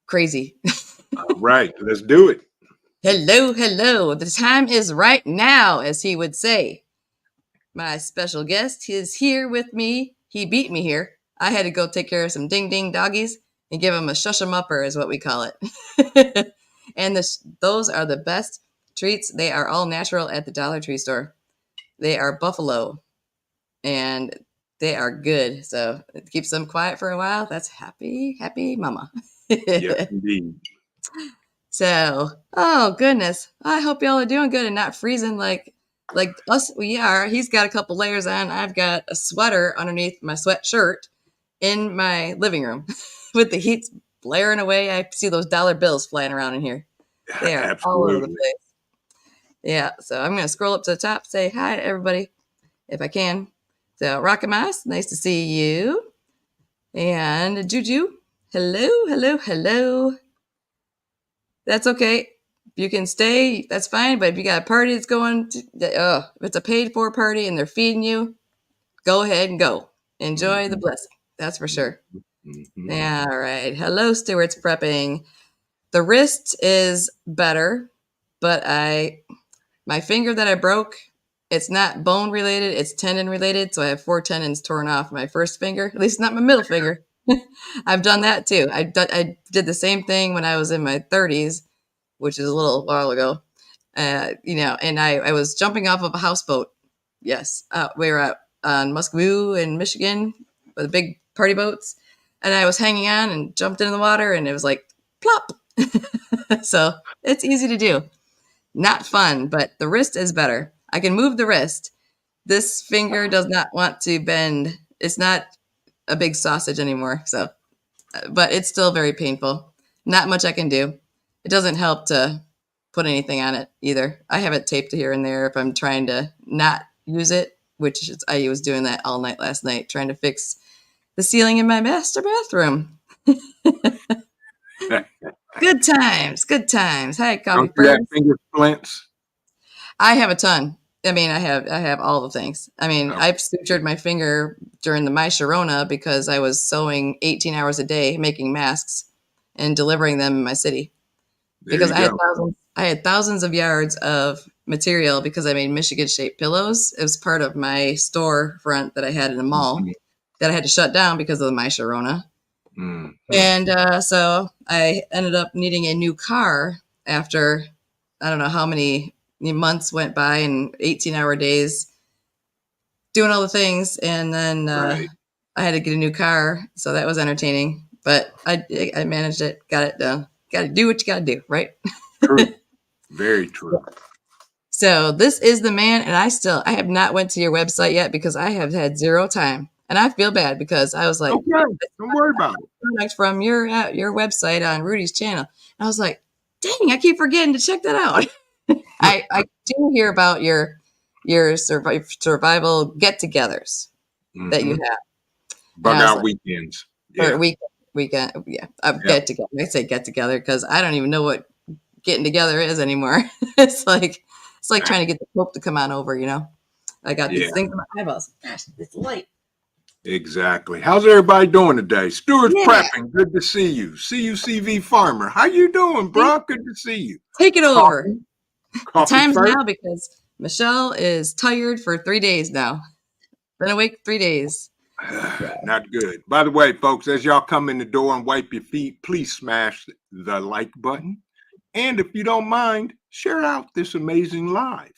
crazy. All right, let's do it. Hello, hello. The time is right now, as he would say. My special guest is here with me. He beat me here. I had to go take care of some ding ding doggies and give them a shush 'em upper, is what we call it. And those are the best treats. They are all natural at the Dollar Tree store. They are buffalo and they are good. So it keeps them quiet for a while. That's happy, happy mama. Yes, indeed. So, oh goodness, I hope y'all are doing good and not freezing like us. We are. He's got a couple layers on. I've got a sweater underneath my sweatshirt in my living room with the heat blaring away. I see those dollar bills flying around in here. They are all over the Absolutely. place. Yeah, so I'm gonna scroll up to the top, say hi to everybody if I can. So, Rockamas, nice to see you. And Juju, hello, hello, hello. That's okay. You can stay, that's fine. But if you got a party that's going to, if it's a paid for party and they're feeding you, go ahead and go. Enjoy the Mhm, blessing. That's for sure. mhm. All right. Hello, Stewart's prepping. The wrist is better, but my finger that I broke, it's not bone related, it's tendon related. So I have 4 tendons torn off my first finger, at least not my middle finger. I've done that too. I did the same thing when I was in my 30s, which is a little while ago. And I was jumping off of a houseboat. Yes, we were out on Muscatine in Michigan with the big party boats, and I was hanging on and jumped into the water, and it was like plop. So it's easy to do. Not fun, but the wrist is better. I can move the wrist. This finger does not want to bend. It's not a big sausage anymore. So, but it's still very painful. Not much I can do. It doesn't help to put anything on it either. I have it taped here and there if I'm trying to not use it, which is, I was doing that all night last night, trying to fix the ceiling in my master bathroom. Good times, good times. Hi, Don't coffee you have first. finger splints? I have a ton. I mean, I have all the things. I mean, Oh, I've sutured my finger during the My Sharona because I was sewing 18 hours a day, making masks and delivering them in my city. there Because you go. I had thousands of yards of material because I made Michigan shaped pillows. It was part of my storefront that I had in a mall Mhm, that I had to shut down because of the My Sharona. mhm. And so I ended up needing a new car after I don't know how many months went by and 18-hour days doing all the things. And then Right. I had to get a new car. So that was entertaining. But I managed it, got it done. Got to do what you got to do, right? True. Very true. So this is the man, and I have not went to your website yet because I have had zero time, and I feel bad because I was like, Okay. Don't worry about it. product from your website on Rudy's channel. And I was like, dang, I keep forgetting to check that out. I do hear about your survival get-togethers that you Hmm. have, and Bug I was out like, weekends. or Yeah. weekend, yeah, Yep. get together. I say get together because I don't even know what getting together is anymore. It's like trying to get the Pope to come on over. I got these Yeah. things in my eyeballs. Gosh, it's light. Exactly. How's everybody doing today? Stewart's Yeah, prepping. Good to see you. CV Farmer. How you doing, see, bro? Good to see you. take it over. Coffee. The Coffee time's first. now because Michelle is tired for 3 days now. Been awake 3 days. So, Not good. By the way, folks, as y'all come in the door and wipe your feet, please smash the like button. And if you don't mind, share out this amazing live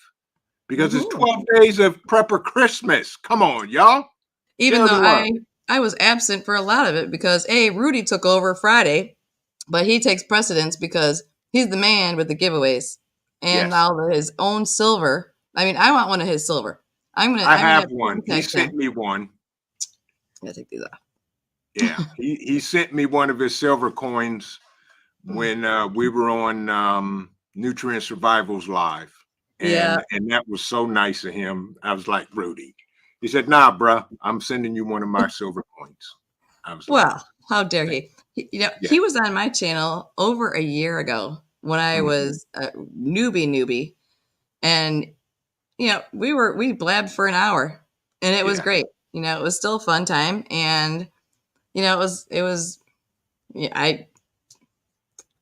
because it's mhm. 12 days of prepper Christmas. Come on, y'all. Even Share though the love. I was absent for a lot of it because Rudy took over Friday, but he takes precedence because he's the man with the giveaways and Yes, all of his own silver. I mean, I want one of his silver. I I'm gonna have have to one. He contact sent him. me one. I'm gonna take these off. Yeah, he sent me one of his silver coins when we were on Nutrient Survivals Live, Yeah. and that was so nice of him. I was like, Rudy. He said, "Nah, bruh, I'm sending you one of my silver coins." I was like, Well, how dare "Thank he? yeah, He was on my channel over a year ago when I mhm, was a newbie, and we blabbed for an hour, and it was yeah, great. It was still a fun time, and it was yeah,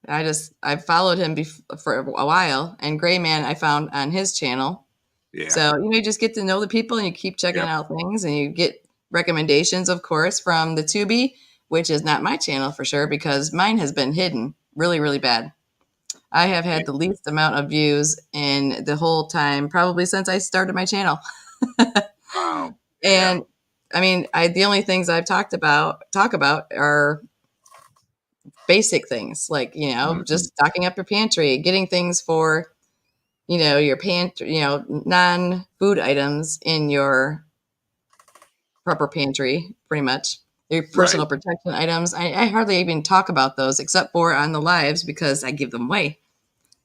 I followed him for a while, and Gray Man I found on his channel. Yeah. So you just get to know the people, and you keep checking Yep. out things, and you get recommendations, of course, from the Tubi, which is not my channel for sure because mine has been hidden really, really bad. I have Yeah. had the least amount of views in the whole time, probably since I started my channel. Wow. Yeah. And I mean, the only things I've talk about are basic things like, Mhm. just stocking up your pantry, getting things for, your pantry, non-food items in your proper pantry, pretty much. Your Right. personal protection items. I hardly even talk about those except for on the lives because I give them away.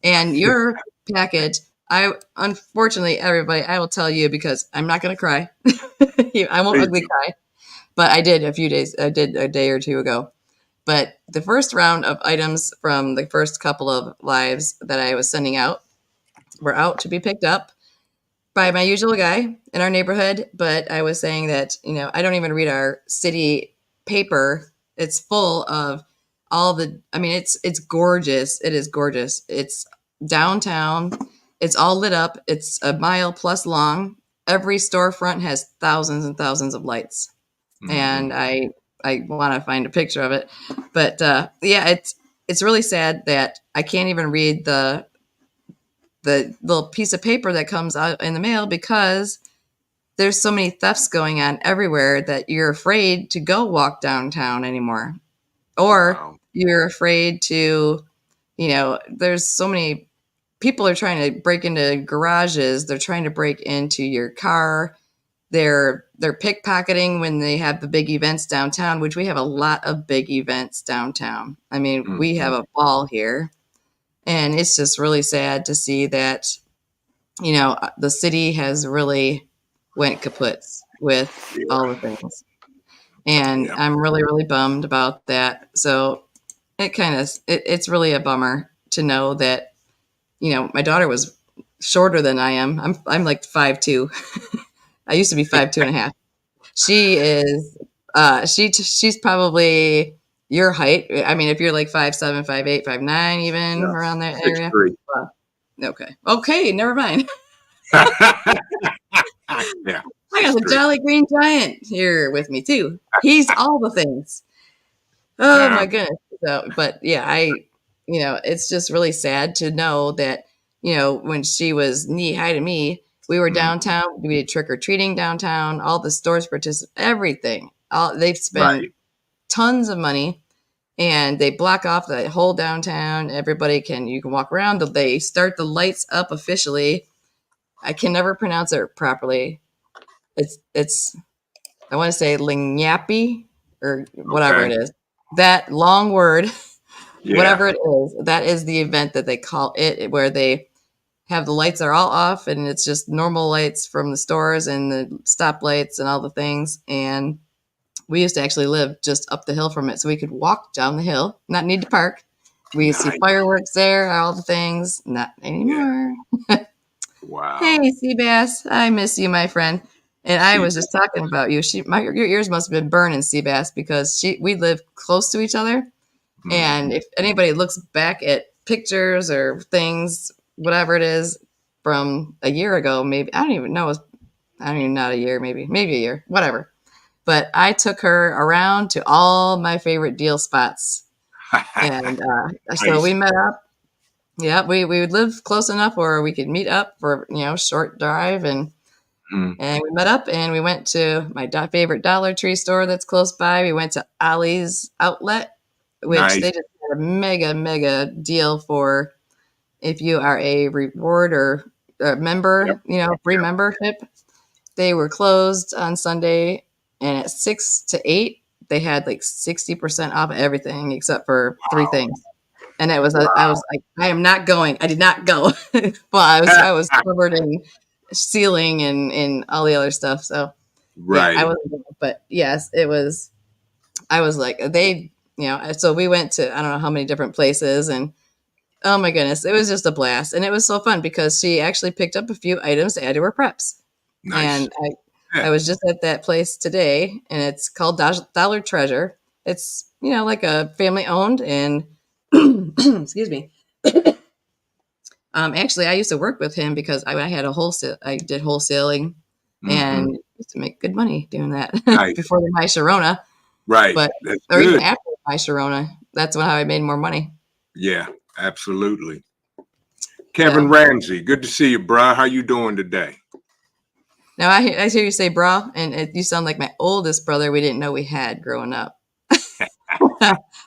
And your package, unfortunately, everybody, I will tell you because I'm not going to cry. I won't Please ugly do. cry, but I did a day or two ago. But the first round of items from the first couple of lives that I was sending out were out to be picked up by my usual guy in our neighborhood. But I was saying that, I don't even read our city paper. It's full of I mean, it's gorgeous. It is gorgeous. It's downtown. It's all lit up. It's a mile plus long. Every storefront has thousands and thousands of lights. Mhm. And I want to find a picture of it. But yeah, it's really sad that I can't even read the little piece of paper that comes out in the mail because there's so many thefts going on everywhere that you're afraid to go walk downtown anymore. Or Wow. you're afraid to, there's so many people are trying to break into garages, they're trying to break into your car. They're pickpocketing when they have the big events downtown, which we have a lot of big events downtown. I mean, we have Mhm. a ball here, and it's just really sad to see that the city has really went kaput with Yeah. all the things, and Yeah. I'm really really bummed about that. So it's really a bummer to know that my daughter was shorter than I am. I'm like 5'2". I used to be 5'2.5". She is she's probably your height. I mean, if you're like 5'7", 5'8", 5'9", even Yeah. around that Six area. three. Well, okay, never mind. Yeah. I got Six the three. Jolly Green Giant here with me too. He's all the things. Oh Yeah. my goodness. So, but yeah, it's just really sad to know that, when she was knee high to me, we were Mhm. downtown, we did trick or treating downtown, all the stores everything. They've spent Right. tons of money and they block off the whole downtown. You can walk around. They start the lights up officially. I can never pronounce it properly. It's I want to say Lingyapi or whatever Okay. it is. That long word, Yeah. whatever it is, that is the event that they call it, where they have the lights are all off and it's just normal lights from the stores and the stoplights and all the things. And we used to actually live just up the hill from it, so we could walk down the hill, not need to park. We used to see Nice. fireworks there, all the things. Not Yeah. anymore. Hey, Wow. Seabass, I miss you, my friend. And I See. was just talking about you. Your ears must have been burning, Seabass, because we live close to each other. And Mhm. if anybody looks back at pictures or things, whatever it is, from a year ago, maybe I don't even know. I don't even not a year, maybe a year, whatever. But I took her around to all my favorite deal spots, and so Nice. we met up. Yeah, we would live close enough where we could meet up for short drive, Mm. and we met up and we went to my favorite Dollar Tree store that's close by. We went to Ollie's Outlet, which Nice. they just had a mega mega deal for if you are a reward or a Yep. member, free membership. They were closed on Sunday, and at 6 to 8, they had like 60% off everything except for three Wow. things. And it was I Wow. was like, I am not going. I did not go. Well, I was covered in ceiling and all the other stuff. So yeah, I Right. wasn't going. But yes, it was. I was like So we went to I don't know how many different places, and oh my goodness, it was just a blast, and it was so fun because she actually picked up a few items to add to her preps. Nice. And I Yeah. was just at that place today, and it's called Dollar Treasure. It's like a family owned and excuse me. Actually, I used to work with him because I had I did wholesaling Hmm. and used to make good money doing that Nice. before the My Sharona, Right. but That's or even good. after My Sharona, that's how I made more money. Yeah, absolutely. So Kevin Ramsey, good to see you, bruh. How you doing today? now I hear you say bra, and you sound like my oldest brother we didn't know we had growing up.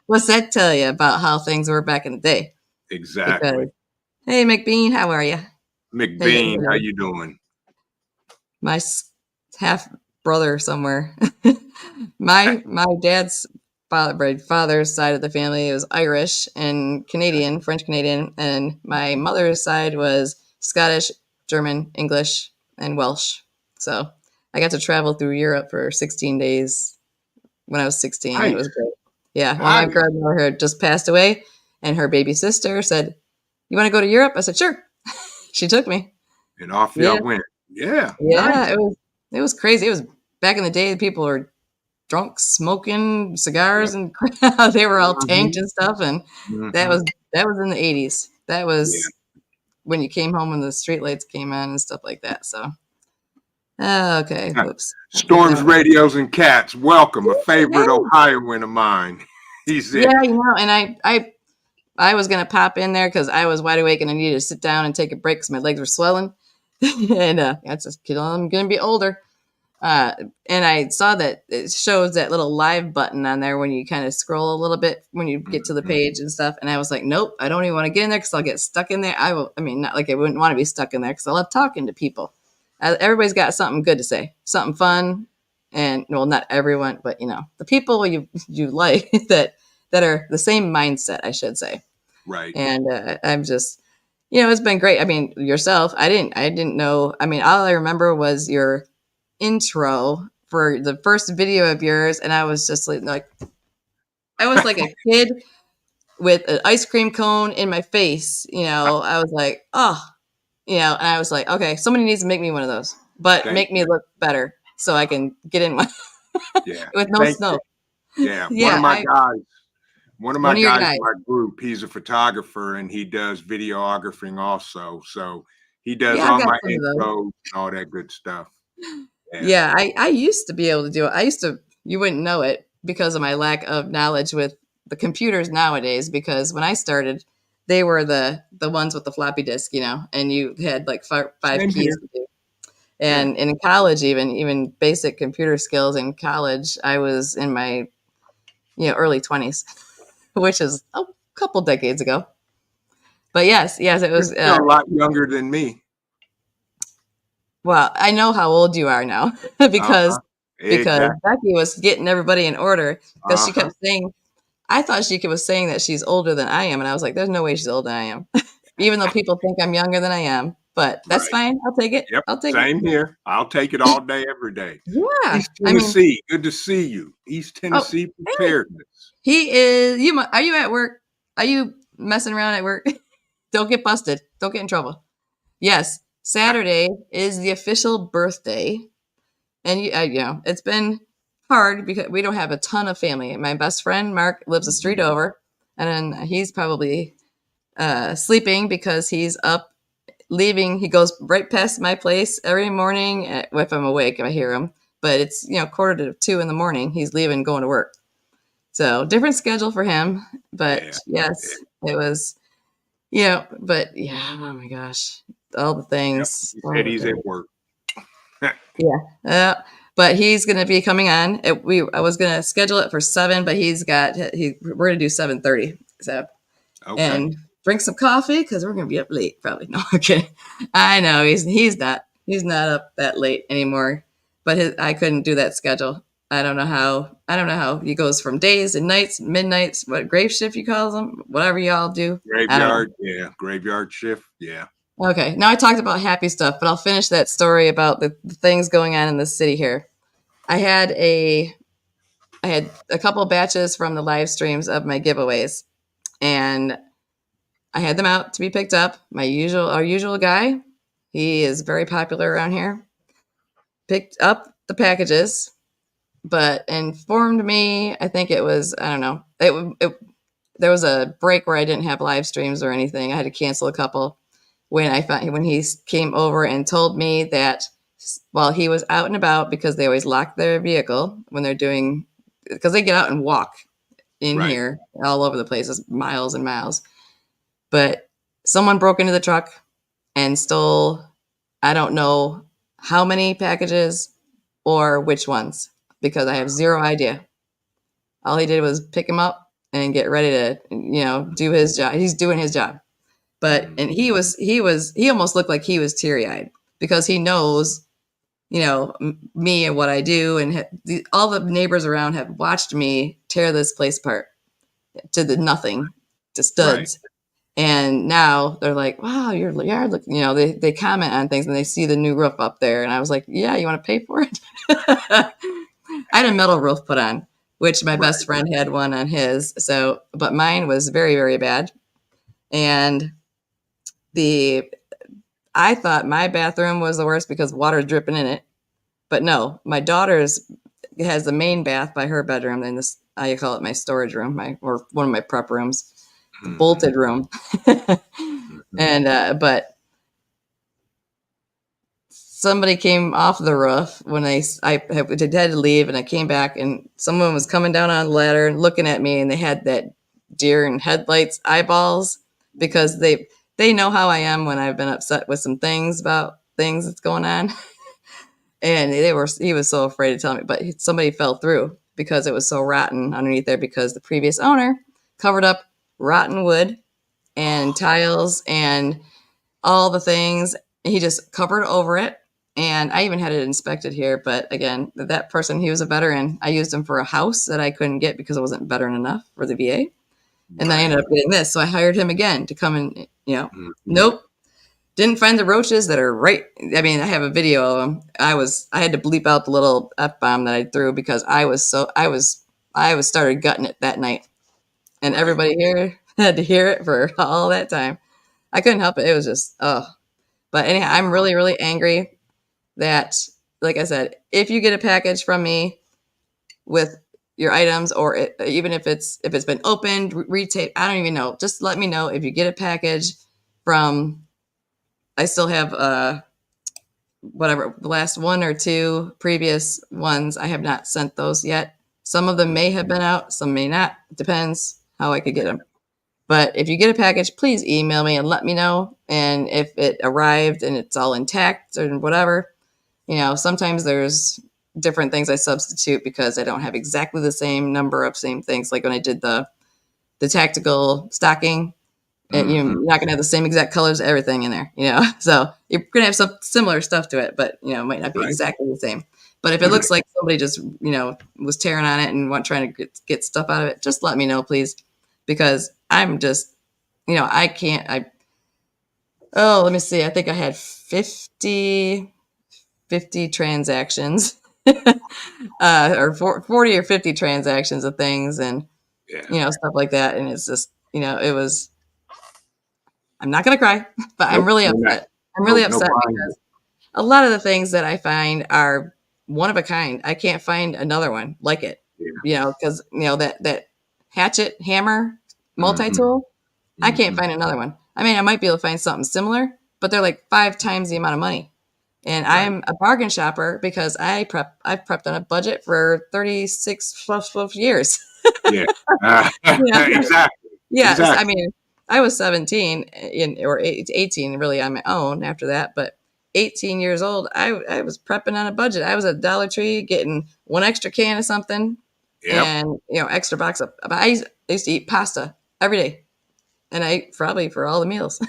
What's that tell you about how things were back in the day? Exactly. Because hey, McBean, how are you? McBean, how you doing? My half brother somewhere. My dad's father's side of the family was Irish and Canadian, French Canadian, and my mother's side was Scottish, German, English, and Welsh. So I got to travel through Europe for 16 days when I was 16. It Nice. was great. Yeah. Well, my Nice. grandmother had just passed away, and her baby sister said, "You want to go to Europe?" I said, "Sure." She took me. And off Yeah. y'all went. Yeah, Yeah. nice. It was crazy. It was back in the day. People were drunk, smoking Yeah. cigars, and they were all tanked Hmm. and stuff. And that Hmm. was that was in the 80s. That Yeah. was when you came home and the streetlights came on and stuff like that. So, okay, whoops. Storms, radios, and cats. Welcome, a favorite Hey. Ohioan of mine. He's it. Yeah, and I was gonna pop in there because I was wide awake and I needed to sit down and take a break because my legs were swelling. And that's just kid. I'm gonna be older. Uh, and I saw that it shows that little live button on there when you kind of scroll a little bit when you get to the Mhm. page and stuff. And I was like, nope, I don't even want to get in there because I'll get stuck in there. I mean, not like I wouldn't want to be stuck in there because I love talking to people. Everybody's got something good to say, something fun, and well, not everyone, but the people you like that are the same mindset, I should say. Right. And I'm just, it's been great. I mean, yourself, I didn't know. I mean, all I remember was your intro for the first video of yours, and I was just like I was like a kid with an ice cream cone in my face. I was like, oh, and I was like, okay, somebody needs to make me one of those, but Thank make me you. look better so I can get in one Yeah. with no Thank you. snow. Yeah. Yeah, One of my one of your guys guys. in my group, he's a photographer and he does videographing also. So he does Yeah, I've all got my some of those. intros and all that good stuff. Yeah. Yeah, I used to be able to do it. You wouldn't know it because of my lack of knowledge with the computers nowadays. Because when I started, they were the ones with the floppy disk, and you had like five Same keys here. to do. Yeah. And in college, even basic computer skills in college, I was in my early 20s, which is a couple decades ago. But yes, it You're was. still a lot younger than me. Well, I know how old you are now because Uh-huh. Exactly. Becky was getting everybody in order because she Uh-huh. kept saying, I thought she was saying that she's older than I am, and I was like, "There's no way she's older than I am," even though people think I'm younger than I am. But that's Right. fine. I'll take it. Yep. I'll take it. Same here. I'll take it all day, every day. Yeah. East I mean, Tennessee. Good to see you. East oh, Tennessee hey, preparedness. he is. Are you at work? Are you messing around at work? Don't get busted. Don't get in trouble. Yes, Saturday is the official birthday, and it's been hard because we don't have a ton of family. My best friend Mark lives a street Mhm. over, and then he's probably sleeping because he's up leaving. He goes right past my place every morning. If I'm awake, I hear him. But it's 1:45 in the morning. He's leaving, going to work. So different schedule for him. Yeah. But Yeah. yes, it was. But yeah. Oh my gosh, all the Yep. things. He All said the he's things. at work. Yeah. But he's going to be coming on. I was going to schedule it for 7, but we're going to do 7:30. So Okay. and drink some coffee because we're gonna be up late probably. No, okay. I know he's not up that late anymore. But I couldn't do that schedule. I don't know how he goes from days and nights, midnights, what grave shift you call them, whatever y'all do. I don't Graveyard. Yeah. Graveyard shift. Yeah. know. Okay, now I talked about happy stuff, but I'll finish that story about the things going on in the city here. I had a I had a couple batches from the live streams of my giveaways, and I had them out to be picked up. Our usual guy, he is very popular around here. Picked up the packages, but informed me. I think it was, I don't know. There was a break where I didn't have live streams or anything. I had to cancel a couple when he came over and told me that while he was out and about, because they always lock their vehicle when they're doing, because they get out and walk in Right. here all over the place, it's miles and miles. But someone broke into the truck and stole, I don't know how many packages or which ones, because I have zero idea. All he did was pick him up and get ready to, do his job. He's doing his job. But and he almost looked like he was teary-eyed because he knows, me and what I do, and all the neighbors around have watched me tear this place apart to the nothing, to studs. Right. And now they're like, wow, your yard look, they comment on things and they see the new roof up there. And I was like, yeah, you want to pay for it? I had a metal roof put on, which my best friend had one on his. So, but mine was very, very bad. And I thought my bathroom was the worst because water's dripping in it. But no, my daughter's has the main bath by her bedroom. And this, I call it my storage room, or one of my prep rooms, the bolted room. And, but somebody came off the roof when I had to leave, and I came back and someone was coming down on the ladder and looking at me, and they had that deer in headlights eyeballs, because they know how I am when I've been upset with some things about things that's going on. And he was so afraid to tell me, but somebody fell through because it was so rotten underneath there, because the previous owner covered up rotten wood and tiles and all the things. He just covered over it. And I even had it inspected here. But again, that person, he was a veteran. I used him for a house that I couldn't get because I wasn't veteran enough for the VA. And then I ended up getting this. So I hired him again to come and, nope. Didn't find the roaches that are right. I mean, I have a video of them. I had to bleep out the little F-bomb that I threw because I started gutting it that night. And everybody here had to hear it for all that time. I couldn't help it. It was just, oh. But anyhow, I'm really, really angry that, like I said, if you get a package from me with your items, or even if it's been opened, retaped, I don't even know. Just let me know if you get a package from. I still have whatever the last one or two previous ones. I have not sent those yet. Some of them may have been out, some may not. It depends how I could get them. But if you get a package, please email me and let me know. And if it arrived and it's all intact or whatever, sometimes there's different things I substitute because I don't have exactly the same number of same things. Like when I did the tactical stocking, and you're not going to have the same exact colors, everything in there, So you're going to have some similar stuff to it, but, it might not be exactly the same. But if it looks like somebody just, was tearing on it and trying to get stuff out of it, just let me know, please. Because I'm just, I can't, let me see. I think I had 50 transactions or 40 or 50 transactions of things and, stuff like that. And it's just, it was, I'm not going to cry, but I'm really upset. I'm really upset because a lot of the things that I find are one of a kind. I can't find another one like it, because, that hatchet hammer multi-tool, I can't find another one. I mean, I might be able to find something similar, but they're like 5 times the amount of money. And I'm a bargain shopper because I've prepped on a budget for 36 plus years. Yeah, exactly. Yeah, exactly. I mean, I was 17 or 18 really on my own after that, but 18 years old, I was prepping on a budget. I was at Dollar Tree getting one extra can of something, and extra box of. I used to eat pasta every day, and I ate probably for all the meals.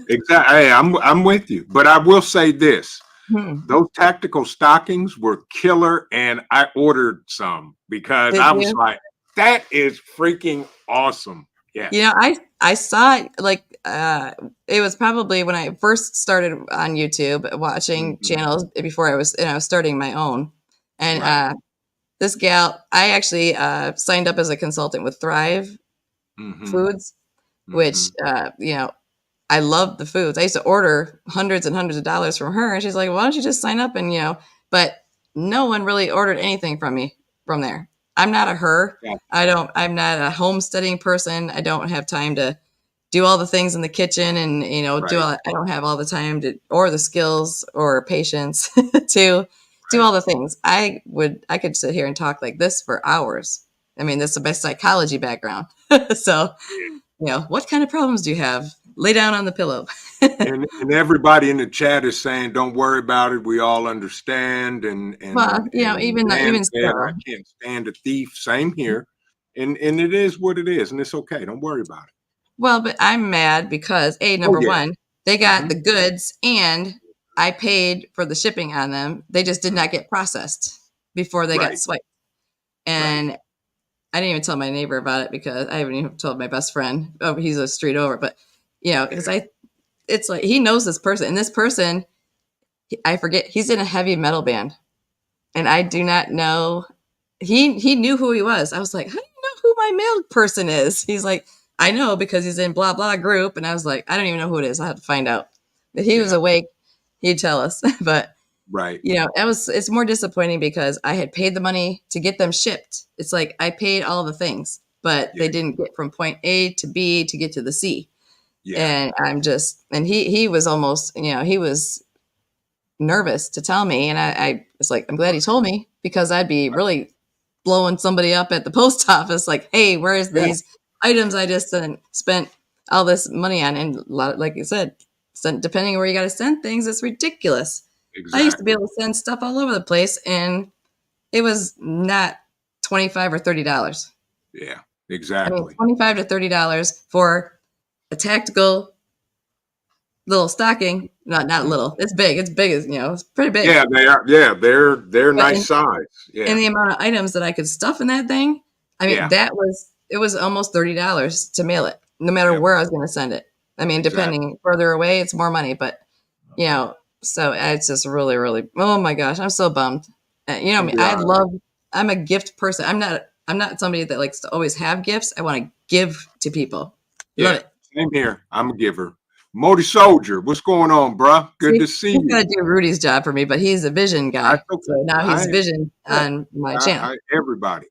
Exactly. Hey, I'm with you, but I will say this: those tactical stockings were killer, and I ordered some because I was like, "That is freaking awesome." Yeah. I saw it like it was probably when I first started on YouTube watching channels before I was starting my own, and this gal, I actually signed up as a consultant with Thrive Foods, which I love the foods. I used to order hundreds and hundreds of dollars from her, and she's like, "Why don't you just sign up?" And but no one really ordered anything from me from there. I'm not a her. Yeah. I'm not a homesteading person. I don't have time to do all the things in the kitchen and, I don't have all the time or the skills or patience to do all the things. I could sit here and talk like this for hours. I mean, that's my psychology background. So, what kind of problems do you have? Lay down on the pillow. and everybody in the chat is saying, "Don't worry about it. We all understand." Well, even said, so, "I can't stand a thief." Same here, and it is what it is, and it's okay. Don't worry about it. well, but I'm mad because number one, they got the goods and I paid for the shipping on them. They just did not get processed before they got swiped. And I didn't even tell my neighbor about it because I haven't even told my best friend. Oh, he's a street over, but because it's like he knows this person, and this person, I forget, he's in a heavy metal band, and I do not know. He knew who he was. I was like, how do you know who my mail person is? He's like, I know because he's in blah blah group, and I was like, I don't even know who it is. I have to find out. If he was awake, he'd tell us. But it's more disappointing because I had paid the money to get them shipped. It's like I paid all the things, but they didn't get from point A to B to get to the C. Yeah. And he was almost, he was nervous to tell me. And I was like, I'm glad he told me because I'd be really blowing somebody up at the post office. Like, hey, where's these items I just spent all this money on? And a lot, like you said, depending on where you got to send things, it's ridiculous. Exactly. I used to be able to send stuff all over the place and it was not $25 or $30. Yeah, exactly. I mean, $25 to $30 for a tactical little stocking. Not little. It's big. It's big as, it's pretty big. Yeah, they are. Yeah, they're nice size. Yeah. And the amount of items that I could stuff in that thing, I mean, it was almost $30 to mail it, no matter where I was going to send it. I mean, depending further away, it's more money, but so it's just really, really, oh my gosh, I'm so bummed. I'm a gift person. I'm not somebody that likes to always have gifts. I want to give to people. Love it. Same here. I'm a giver. Modi Soldier, what's going on, bruh? Good to see you. He's gonna do Rudy's job for me, but he's a vision guy. So now he's vision on my channel. Everybody.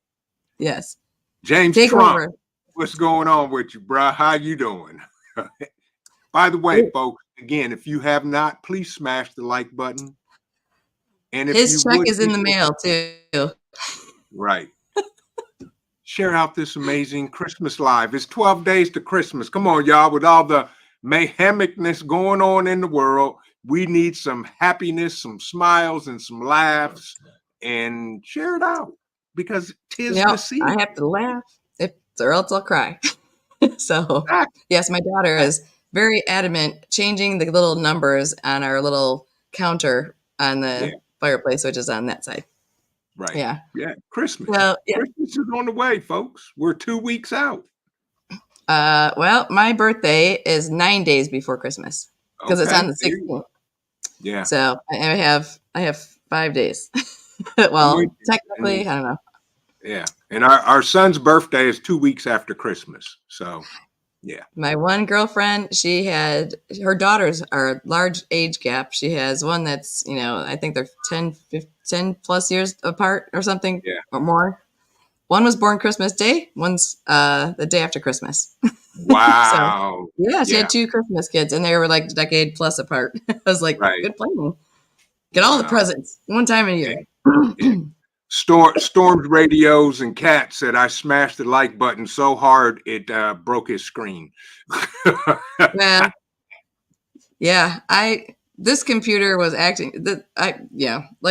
Yes. James Trump, what's going on with you, bruh? How you doing? By the way, folks, again, if you have not, please smash the like button. And if his check is in the mail too. Right. Share out this amazing Christmas live. It's 12 days to Christmas. Come on, y'all, with all the mayhemicness going on in the world. We need some happiness, some smiles, and some laughs, and share it out because 'tis the season. I have to laugh or else I'll cry. So yes, my daughter is very adamant changing the little numbers on our little counter on the fireplace, which is on that side. Right. Yeah. Yeah. Christmas. Well, Christmas is on the way, folks. We're 2 weeks out. Well, my birthday is 9 days before Christmas because it's on the 16th. Yeah. So I have 5 days. Well, technically, I don't know. Yeah. And our son's birthday is 2 weeks after Christmas. So, yeah. My one girlfriend, her daughters are a large age gap. She has one that's, I think they're 10 plus years apart or something or more. One was born Christmas Day. One's the day after Christmas. Wow. So, she had 2 Christmas kids, and they were like a decade plus apart. I was like, good planning. Get all the presents one time a year. Yeah. Storm's radios and Cat said I smashed the like button so hard it broke his screen. Well, yeah, this computer was acting like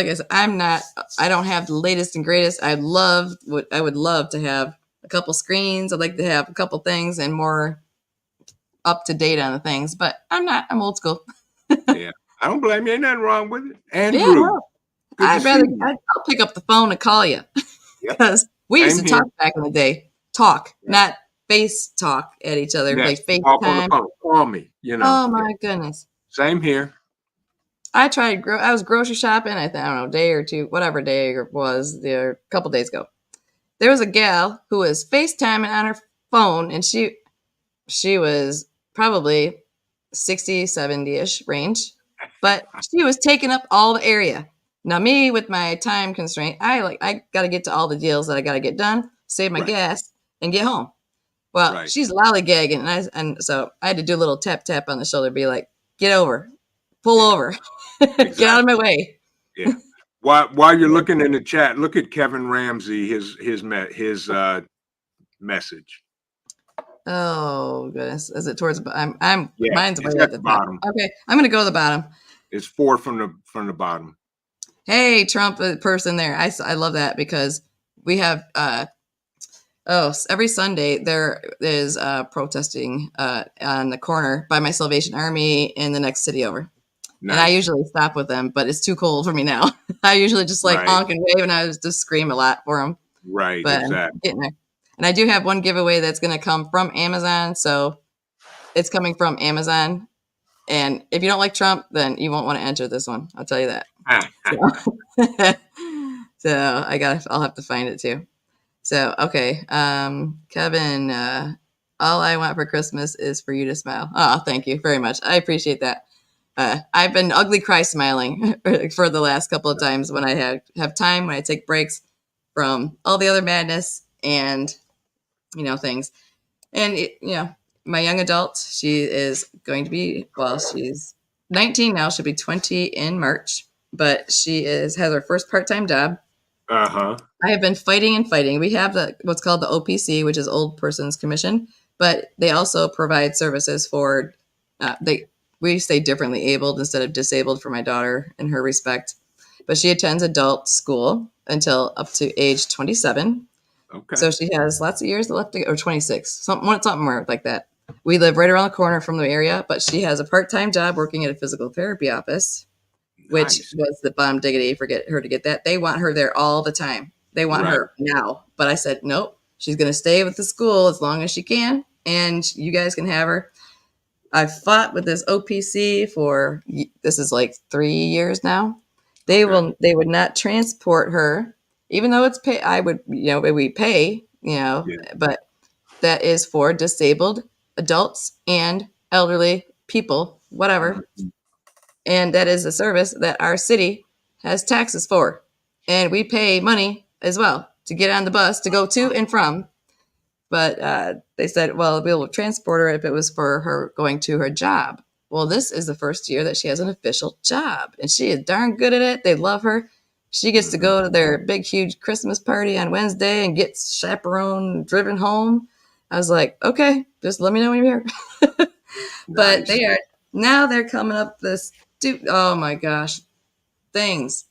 I said, I don't have the latest and greatest. I would love to have a couple screens. I'd like to have a couple things and more up to date on the things, but I'm old school. Yeah, I don't blame you. Ain't nothing wrong with it. Andrew, I'll pick up the phone and call you because we used to talk back in the day. Not face talk at each other, like FaceTime. On the phone. Call me. Oh my goodness. Same here. I was grocery shopping. I don't know, day or two, whatever day it was, a couple days ago. There was a gal who was FaceTiming on her phone, and she was probably 60, 70-ish range, but she was taking up all the area. Now me with my time constraint, I got to get to all the deals that I got to get done, save my gas, and get home. Well, she's lollygagging, and so I had to do a little tap tap on the shoulder, be like, "Get over, pull over, get out of my way." Yeah. While you're looking in the chat, look at Kevin Ramsey, his message. Oh goodness, is it towards? I'm yeah, mine's way at the bottom. Okay, I'm gonna go to the bottom. It's 4 from the bottom. Hey, Trump person there. I love that because we have every Sunday there is protesting on the corner by my Salvation Army in the next city over. Nice. And I usually stop with them, but it's too cold for me now. I usually just like honk and wave, and I just scream a lot for them. Right, but exactly. Getting there. And I do have one giveaway that's going to come from Amazon, so it's coming from Amazon. And if you don't like Trump, then you won't want to enter this one. I'll tell you that. So I'll have to find it too. So, okay. Kevin, all I want for Christmas is for you to smile. Oh, thank you very much. I appreciate that. I've been ugly cry smiling for the last couple of times when I have time, when I take breaks from all the other madness and, things. And, my young adult, she is going to be, she's 19 now. She'll be 20 in March, but she has her first part-time job. Uh-huh. I have been fighting and fighting. We have what's called the OPC, which is Old Persons Commission, but they also provide services for, we say differently abled instead of disabled for my daughter in her respect. But she attends adult school until up to age 27. Okay. So she has lots of years left or 26, something like that. We live right around the corner from the area, but she has a part-time job working at a physical therapy office, which was the bomb diggity for her to get that. They want her there all the time. They want her now. But I said, nope, she's going to stay with the school as long as she can, and you guys can have her. I've fought with this OPC for, this is like 3 years now. They would not transport her, even though it's pay. I would, we pay, but that is for disabled adults and elderly people, whatever. And that is a service that our city has taxes for. And we pay money as well to get on the bus to go to and from. But they said, well, we'll transport her if it was for her going to her job. Well, this is the first year that she has an official job, and she is darn good at it. They love her. She gets to go to their big, huge Christmas party on Wednesday and gets chaperone driven home. I was like, okay, just let me know when you're here. But they're coming up this, oh my gosh, things.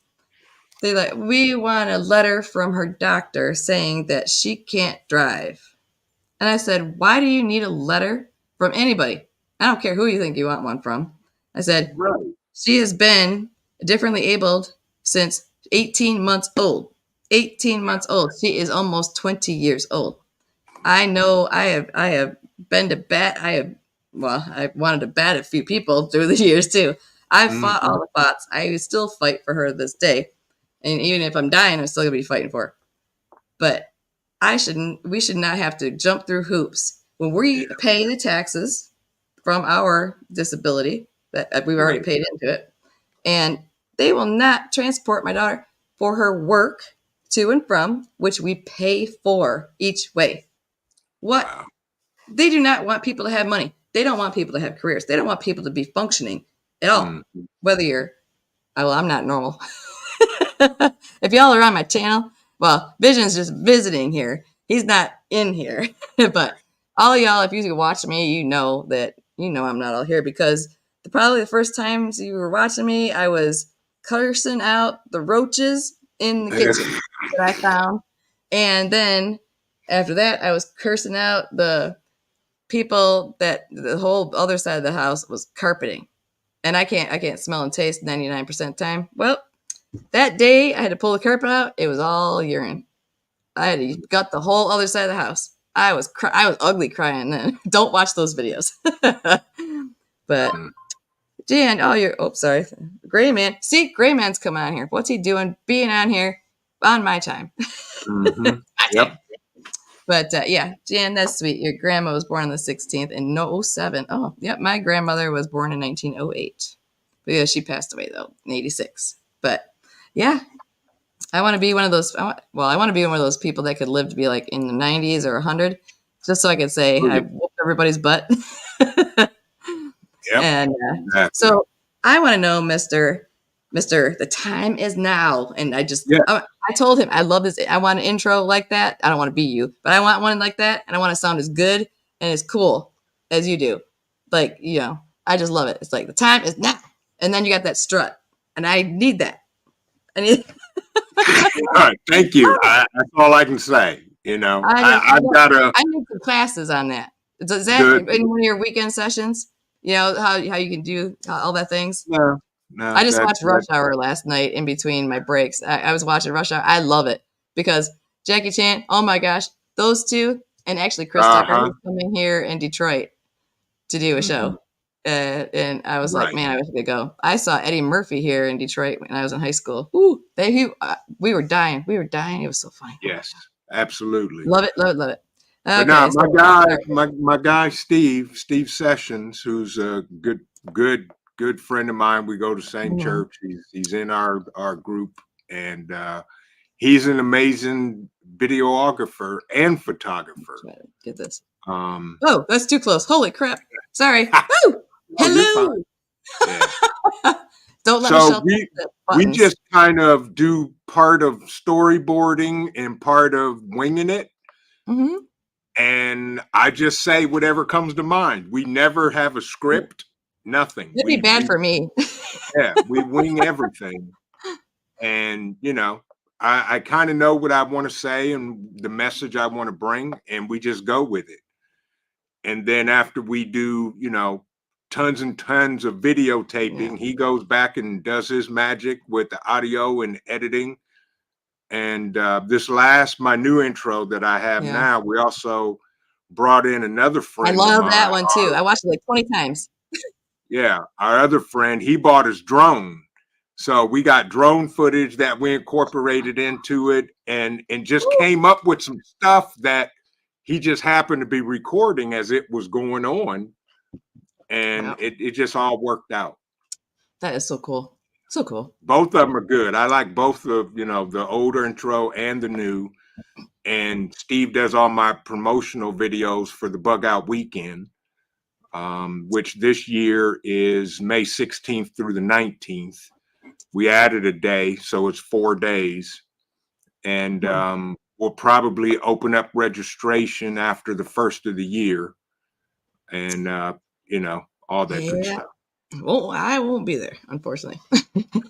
They're like, we want a letter from her doctor saying that she can't drive. And I said, why do you need a letter from anybody? I don't care who you think you want one from. I said, she has been differently abled since 18 months old. 18 months old. She is almost 20 years old. I know I have been to bat. I wanted to bat a few people through the years too. I've fought all the fights. I still fight for her this day. And even if I'm dying, I'm still gonna be fighting for her. But we should not have to jump through hoops when we pay the taxes from our disability that we've already paid into it. And they will not transport my daughter for her work to and from, which we pay for each way. What? Wow. They do not want people to have money. They don't want people to have careers. They don't want people to be functioning at all. Whether you're, I'm not normal. If y'all are on my channel, well, Vision's just visiting here. He's not in here. But all y'all, if you watch me, you know I'm not all here because probably the first times you were watching me, I was cursing out the roaches in the kitchen that I found. And then after that, I was cursing out the people that the whole other side of the house was carpeting. And I can't smell and taste 99% of the time. Well, that day I had to pull the carpet out. It was all urine. I had to gut the whole other side of the house. I was ugly crying then. Don't watch those videos. But Jan, sorry. Gray Man. See, Gray Man's coming on here. What's he doing being on here on my time? Yep. But Jan, that's sweet. Your grandma was born on the 16th in 07. Oh, yep. My grandmother was born in 1908. But yeah, she passed away though in 86. But Yeah, I want to be one of those. I want to be one of those people that could live to be like in the 90s or 100, just so I could say Oh, I yeah. whooped everybody's butt. Yep. And Exactly. so I want to know, Mister, the time is now. And Yeah. I told him I love this. I want an intro like that. I don't want to be you, but I want one like that, and I want to sound as good and as cool as you do. Like, I just love it. It's like the time is now, and then you got that strut, and I need that. I need. All right, thank you. That's all I can say. I've got a I need some classes on that. Is that good. in one of your weekend sessions? You know how you can do all that things. No, no, I just that watched Rush Hour last night in between my breaks. I was watching Rush Hour. I love it because Jackie Chan. Oh my gosh, those two, and actually Chris Tucker, uh-huh. who's coming here in Detroit to do a Mhm. show. And I was like, Right. man, I wish I could go. I saw Eddie Murphy here in Detroit when I was in high school. We were dying. We were dying. It was so funny. Yes, absolutely. Love it, love it, love it. But now Okay, so sorry. my guy Steve Sessions, who's a good friend of mine. We go to same Mhm. church. He's in our group, and he's an amazing videographer and photographer. Try to get this. Um, Oh, that's too close. Holy crap. Sorry. Woo! oh, you're fine. Hello. Yeah. Don't let So Michelle touch the we buttons. just kind of do part of storyboarding and part of winging it. Hmm. And I just say whatever comes to mind. We never have a script, nothing. That'd be bad for me. We wing everything. And I kind of know what I want to say and the message I want to bring, and we just go with it. And then after we do, tons and tons of videotaping, he goes back and does his magic with the audio and editing. And my new intro that I have Yeah. now, we also brought in another I friend of love mine. that one too. I watched it like 20 times. Yeah, our other friend, he bought his drone. So we got drone footage that we incorporated into it and just came up with some stuff that he just happened to be recording as it was going on. And Wow. it just all worked out. That is so cool. So cool. Both of them are good. I like both the older intro and the new. And Steve does all my promotional videos for the Bug Out Weekend, which this year is May 16th through the 19th. We added a day, so it's 4 days. And we'll probably open up registration after the first of the year. And, all that good Yeah. stuff. Well, I won't be there, unfortunately.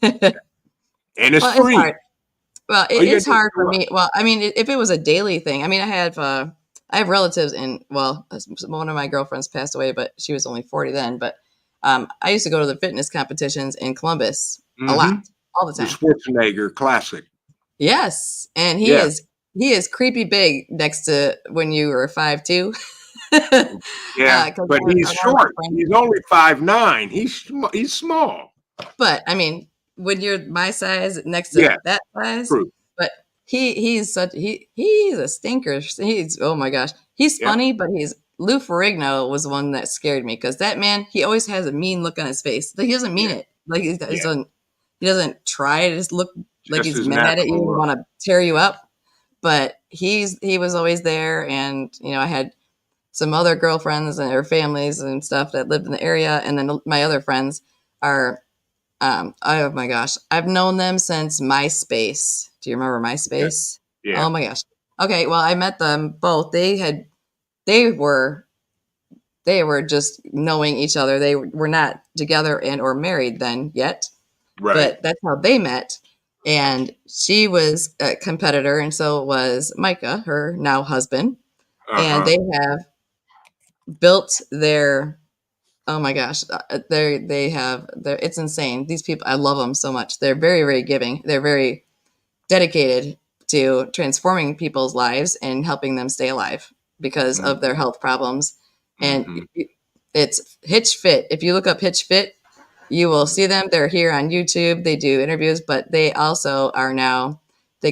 And it's Well, it's free. hard. Well, All you it's gotta do is hard for show up. me. Well, I mean, if it was a daily thing, I mean, I have relatives in, well, one of my girlfriends passed away, but she was only 40 then. But I used to go to the fitness competitions in Columbus a lot, all the The time. Schwarzenegger Classic. Yes, and Yeah. he is creepy big next to when you were 5'2". Yeah, 'Cause but a he's lot of my short. friends, He's only 5'9". He's small. but I mean, when you're my size next to Yeah, that size, true. but he's a stinker. He's, oh my gosh, he's Yeah, funny, but Lou Ferrigno was one that scared me because that man, he always has a mean look on his face. Like he doesn't mean yeah, it. Like yeah. he doesn't try to just look like Just he's his mad at you natural and look. want to tear you up. But he was always there, and I had some other girlfriends and their families and stuff that lived in the area, and then my other friends are oh my gosh, I've known them since MySpace. Do you remember Yeah, MySpace? yeah. Oh my gosh. Okay, well, I met them both. They were they were just knowing each other. They were not together and or married then yet, Right. but that's how they met. And she was a competitor, and so was Micah, her now husband. And Uh-huh. they have built their, oh my gosh, they have their, it's insane. These people, I love them so much. They're very, very giving. They're very dedicated to transforming people's lives and helping them stay alive because of their health problems. And Mm-hmm. it's Hitch Fit. If you look up Hitch Fit, you will see them. They're here on YouTube. They do interviews, but they also are now, they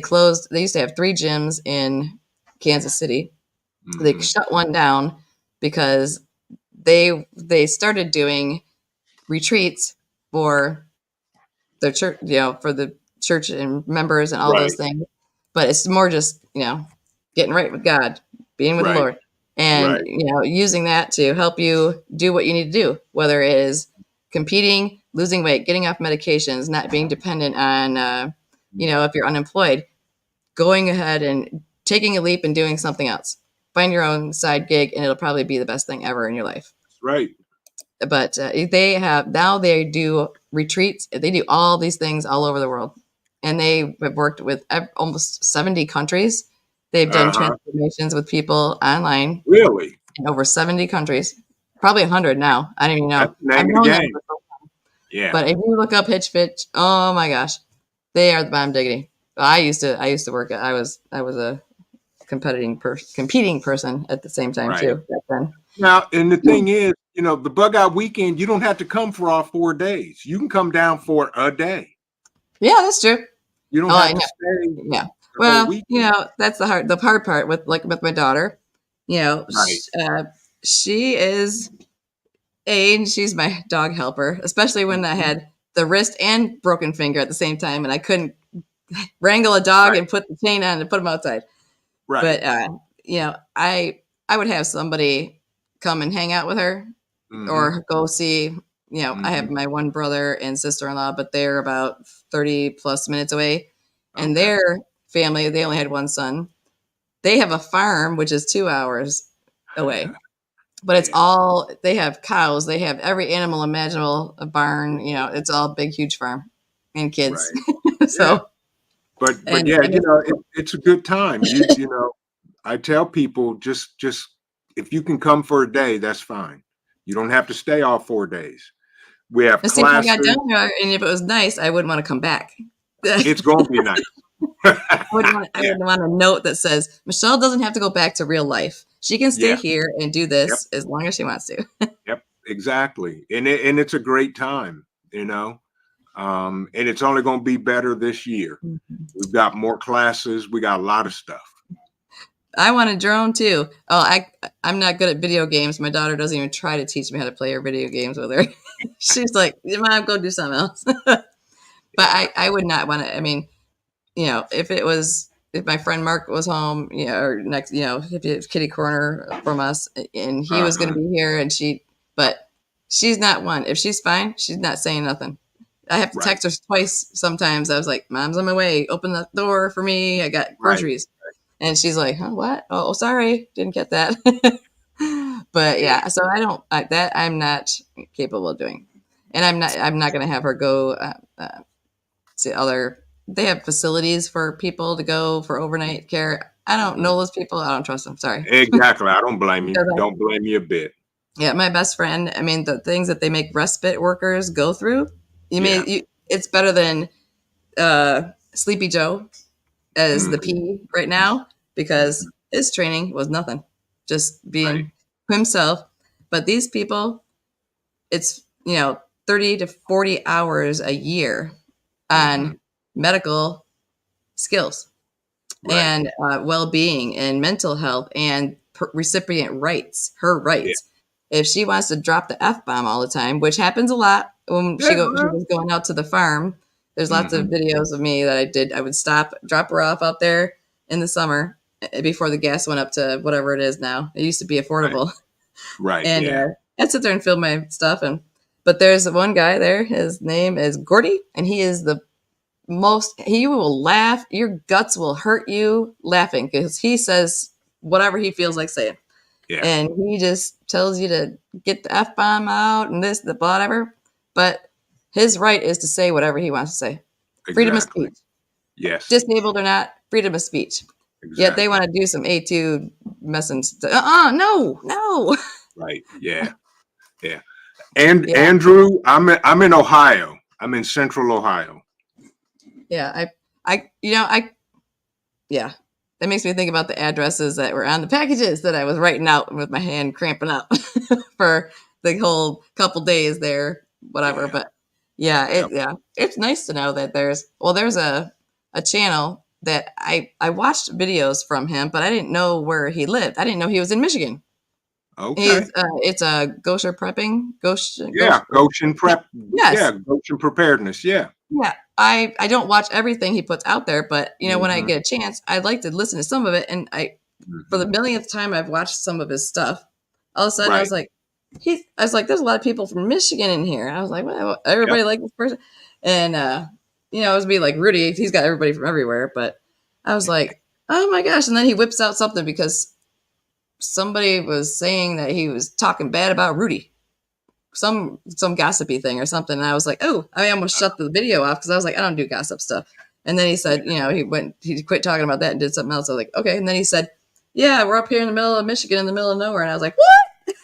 used to have 3 gyms in Kansas City. They Mm-hmm. shut one down because they started doing retreats for their church, for the church and members and all Right. those things. But it's more just, getting right with God, being with the Right. Lord, and, Right. using that to help you do what you need to do, whether it is competing, losing weight, getting off medications, not being dependent on, if you're unemployed, going ahead and taking a leap and doing something else. Find your own side gig, and it'll probably be the best thing ever in your life. Right. But they do retreats. They do all these things all over the world, and they have worked with almost 70 countries. They've done transformations with people online. Really? In over 70 countries, probably 100 now. I don't even know. That's the name I've of known the them game. for so long. Yeah. But if you look up Hitch Fitch, oh my gosh, they are the bomb diggity. I used to work. I was a competing person at the same time too back then. Now, and the thing is, the Bug Out Weekend, you don't have to come for all 4 days. You can come down for a day. Yeah, that's true. You don't have to stay. Yeah. Well, that's the hard part with my daughter. She is and she's my dog helper, especially when I had the wrist and broken finger at the same time, and I couldn't wrangle a dog and put the chain on and put him outside. Right. But I would have somebody come and hang out with her, or go see. I have my one brother and sister-in-law, but they're about 30 plus minutes away, and their family, they only had one son. They have a farm which is 2 hours away, but it's all, they have cows, they have every animal imaginable, a barn, it's all big, huge farm, and kids. Right. So, but it's a good time. I tell people just if you can come for a day, that's fine. You don't have to stay all 4 days. We have classes. If I got down there and if it was nice, I wouldn't want to come back. It's going to be nice. I would want a note that says, Michelle doesn't have to go back to real life. She can stay here and do this as long as she wants to. Yep, exactly. And it's a great time, and it's only going to be better this year. We've got more classes. We got a lot of stuff. I want a drone too. Oh, I'm not good at video games. My daughter doesn't even try to teach me how to play her video games with her. She's like, Mom, go do something else. But I would not want to. I mean, if my friend Mark was home, or next, if you have kitty corner from us, and he was going to be here, but she's not one. If she's fine, she's not saying nothing. I have to text her twice sometimes. I was like, Mom's on my way. Open the door for me. I got groceries. And she's like, huh, what? Oh, sorry. Didn't get that. But yeah, so I'm not capable of doing. And I'm not going to have her go to they have facilities for people to go for overnight care. I don't know those people. I don't trust them. Sorry. Exactly. I don't blame you. Don't blame you a bit. Yeah. My best friend, I mean, the things that they make respite workers go through, it's better than Sleepy Joe as the P right now, because his training was nothing, just being himself. But these people, it's 30 to 40 hours a year on medical skills and well-being and mental health and recipient rights, her rights. If she wants to drop the F-bomb all the time, which happens a lot when she was going out to the farm, there's lots of videos of me that I did. I would drop her off out there in the summer before the gas went up to whatever it is now. It used to be affordable. Right. And I'd sit there and film my stuff. But there's one guy there. His name is Gordy, and he is he will laugh. Your guts will hurt you laughing, because he says whatever he feels like saying. Yeah. And he just tells you to get the F-bomb out and the whatever. But his right is to say whatever he wants to say. Exactly. Freedom of speech. Yes. Disabled or not, freedom of speech. Exactly. Yet they want to do some A2 messing stuff. No. Right. Yeah. Yeah. And Andrew, I'm in Ohio. I'm in Central Ohio. Yeah. That makes me think about the addresses that were on the packages that I was writing out with my hand cramping up for the whole couple days there, whatever. Yeah. But it's nice to know that there's a channel that I watched videos from him, but I didn't know where he lived. I didn't know he was in Michigan. Okay. It's a Goshen prepping. Goshen prep. Yes. Yeah. Goshen preparedness. Yeah. Yeah, I don't watch everything he puts out there, but you know, when I Mm-hmm. get a chance, I'd like to listen to some of it. And for the millionth time, I've watched some of his stuff. All of a sudden, I Right. was like, there's a lot of people from Michigan in here. I was like, well, Yep. everybody like this person, and you know, it was me like Rudy. He's got everybody from everywhere, but I was like, oh my gosh! And then he whips out something because somebody was saying that he was talking bad about Rudy, some gossipy thing or something. And I was like, oh, I almost shut the video off because I was like, I don't do gossip stuff. And then he said, you know, he quit talking about that and did something else. I was like, okay. And then he said, yeah, we're up here in the middle of Michigan, in the middle of nowhere. And I was like, what?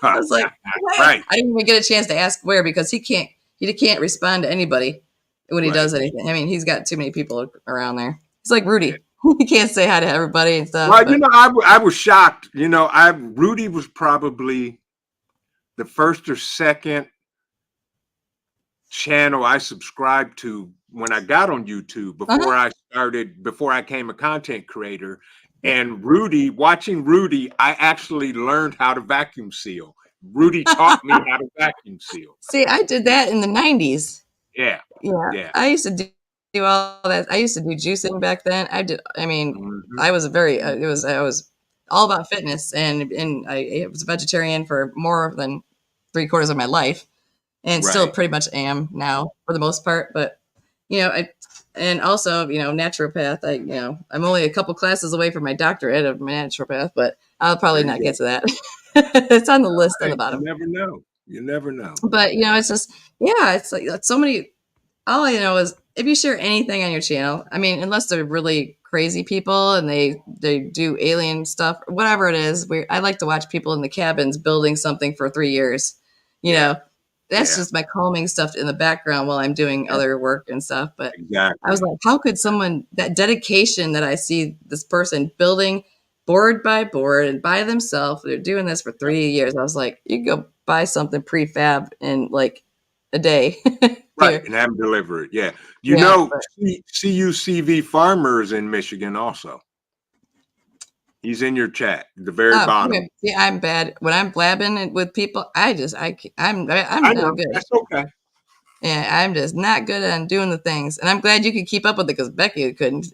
I was like, what? Right. I didn't even get a chance to ask where because he can't respond to anybody when he Right. does anything. I mean, he's got too many people around there. He's like Rudy. He can't say hi to everybody and stuff. Well, But you know, I was shocked. You know, Rudy was probably the first or second channel I subscribed to when I got on YouTube before I became a content creator. And watching Rudy, I actually learned how to vacuum seal. Rudy taught me how to vacuum seal. see, I did that in the 90s. Yeah. Yeah, Yeah. I used to do all that. I used to do juicing back then. I mean, Mm-hmm. I was I was all about fitness, and I was a vegetarian for more than 3/4 of my life, and still Right. pretty much am now for the most part. But you know, and also you know, naturopath. I'm only a couple classes away from my doctorate of my naturopath, but I'll probably There you not go. get to that. It's on the list on Hey, the you bottom. never know. You never know. But you know, it's just yeah, it's like so many all I know is if you share anything on your channel, I mean, unless they're really crazy people and they do alien stuff, whatever it is, I like to watch people in the cabins building something for 3 years. You Yeah. know, that's Yeah. just my calming stuff in the background while I'm doing Yeah. other work and stuff. But I was Exactly. like, how could someone that dedication that I see this person building board by board and by themselves, they're doing this for 3 years. I was like, you can go buy something prefab in like a day Right, here. and have them deliver it. Yeah. You Yeah, know, but CUCV Farmers in Michigan also. He's in your chat, the very oh, bottom. okay. See, I'm bad when I'm blabbing with people. I'm I not know. good. That's okay. Yeah, I'm just not good on doing the things. And I'm glad you could keep up with it because Becky couldn't.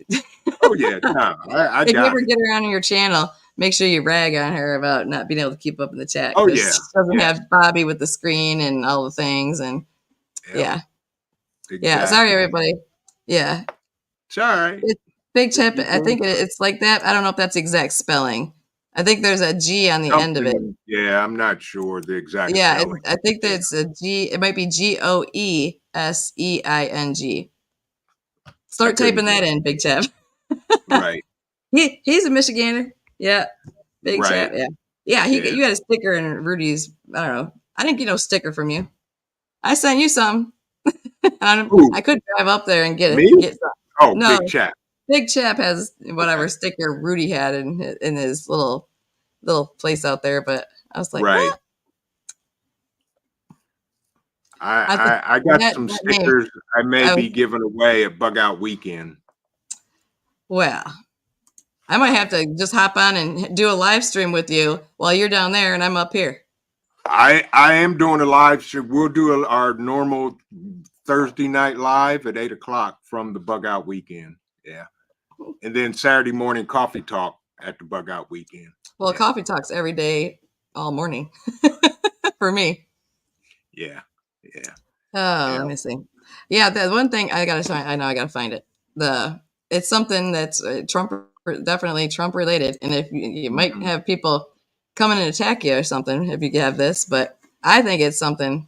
Oh yeah, no, I If you got ever it. get her on your channel, make sure you rag on her about not being able to keep up in the chat Oh because yeah. she doesn't Yeah. have Bobby with the screen and all the things. And Yep. yeah, yeah. Sorry, Exactly. everybody. Yeah, It's all right. it's Big Chip. You're I doing think it's like that. I don't know if that's the exact spelling. I think there's a G on the end of it. something. Yeah, I'm not sure the exact Yeah, spelling. I think Yeah. that's a G. It might be GOESEING. I Start couldn't typing tell. that in, Big Chap. Right. He's a Michigander. Yeah, Big Chap. Right. Yeah, yeah. Yeah. You had a sticker in Rudy's. I don't know. I didn't get no sticker from you. I sent you some. Who? I could drive up there and Me? get some. Oh, No, big chat. Big Chap has whatever Okay. sticker Rudy had in his little place out there. But I was like, Right. what? I think I got some that name. stickers I may I be was giving away at Bug Out Weekend. well. I might have to just hop on and do a live stream with you while you're down there and I'm up here. I am doing a live stream. We'll do our normal Thursday night live at 8 o'clock from the Bug Out Weekend. Yeah. And then Saturday morning coffee talk at the Bug Out Weekend. Well, Yeah. coffee talks every day, all morning for me. Yeah. Yeah. Oh, Yeah. let me see. Yeah, the one thing I gotta find. I know I gotta find it. It's something that's definitely Trump related, and if you might Mhm. have people coming and attack you or something if you have this, but I think it's something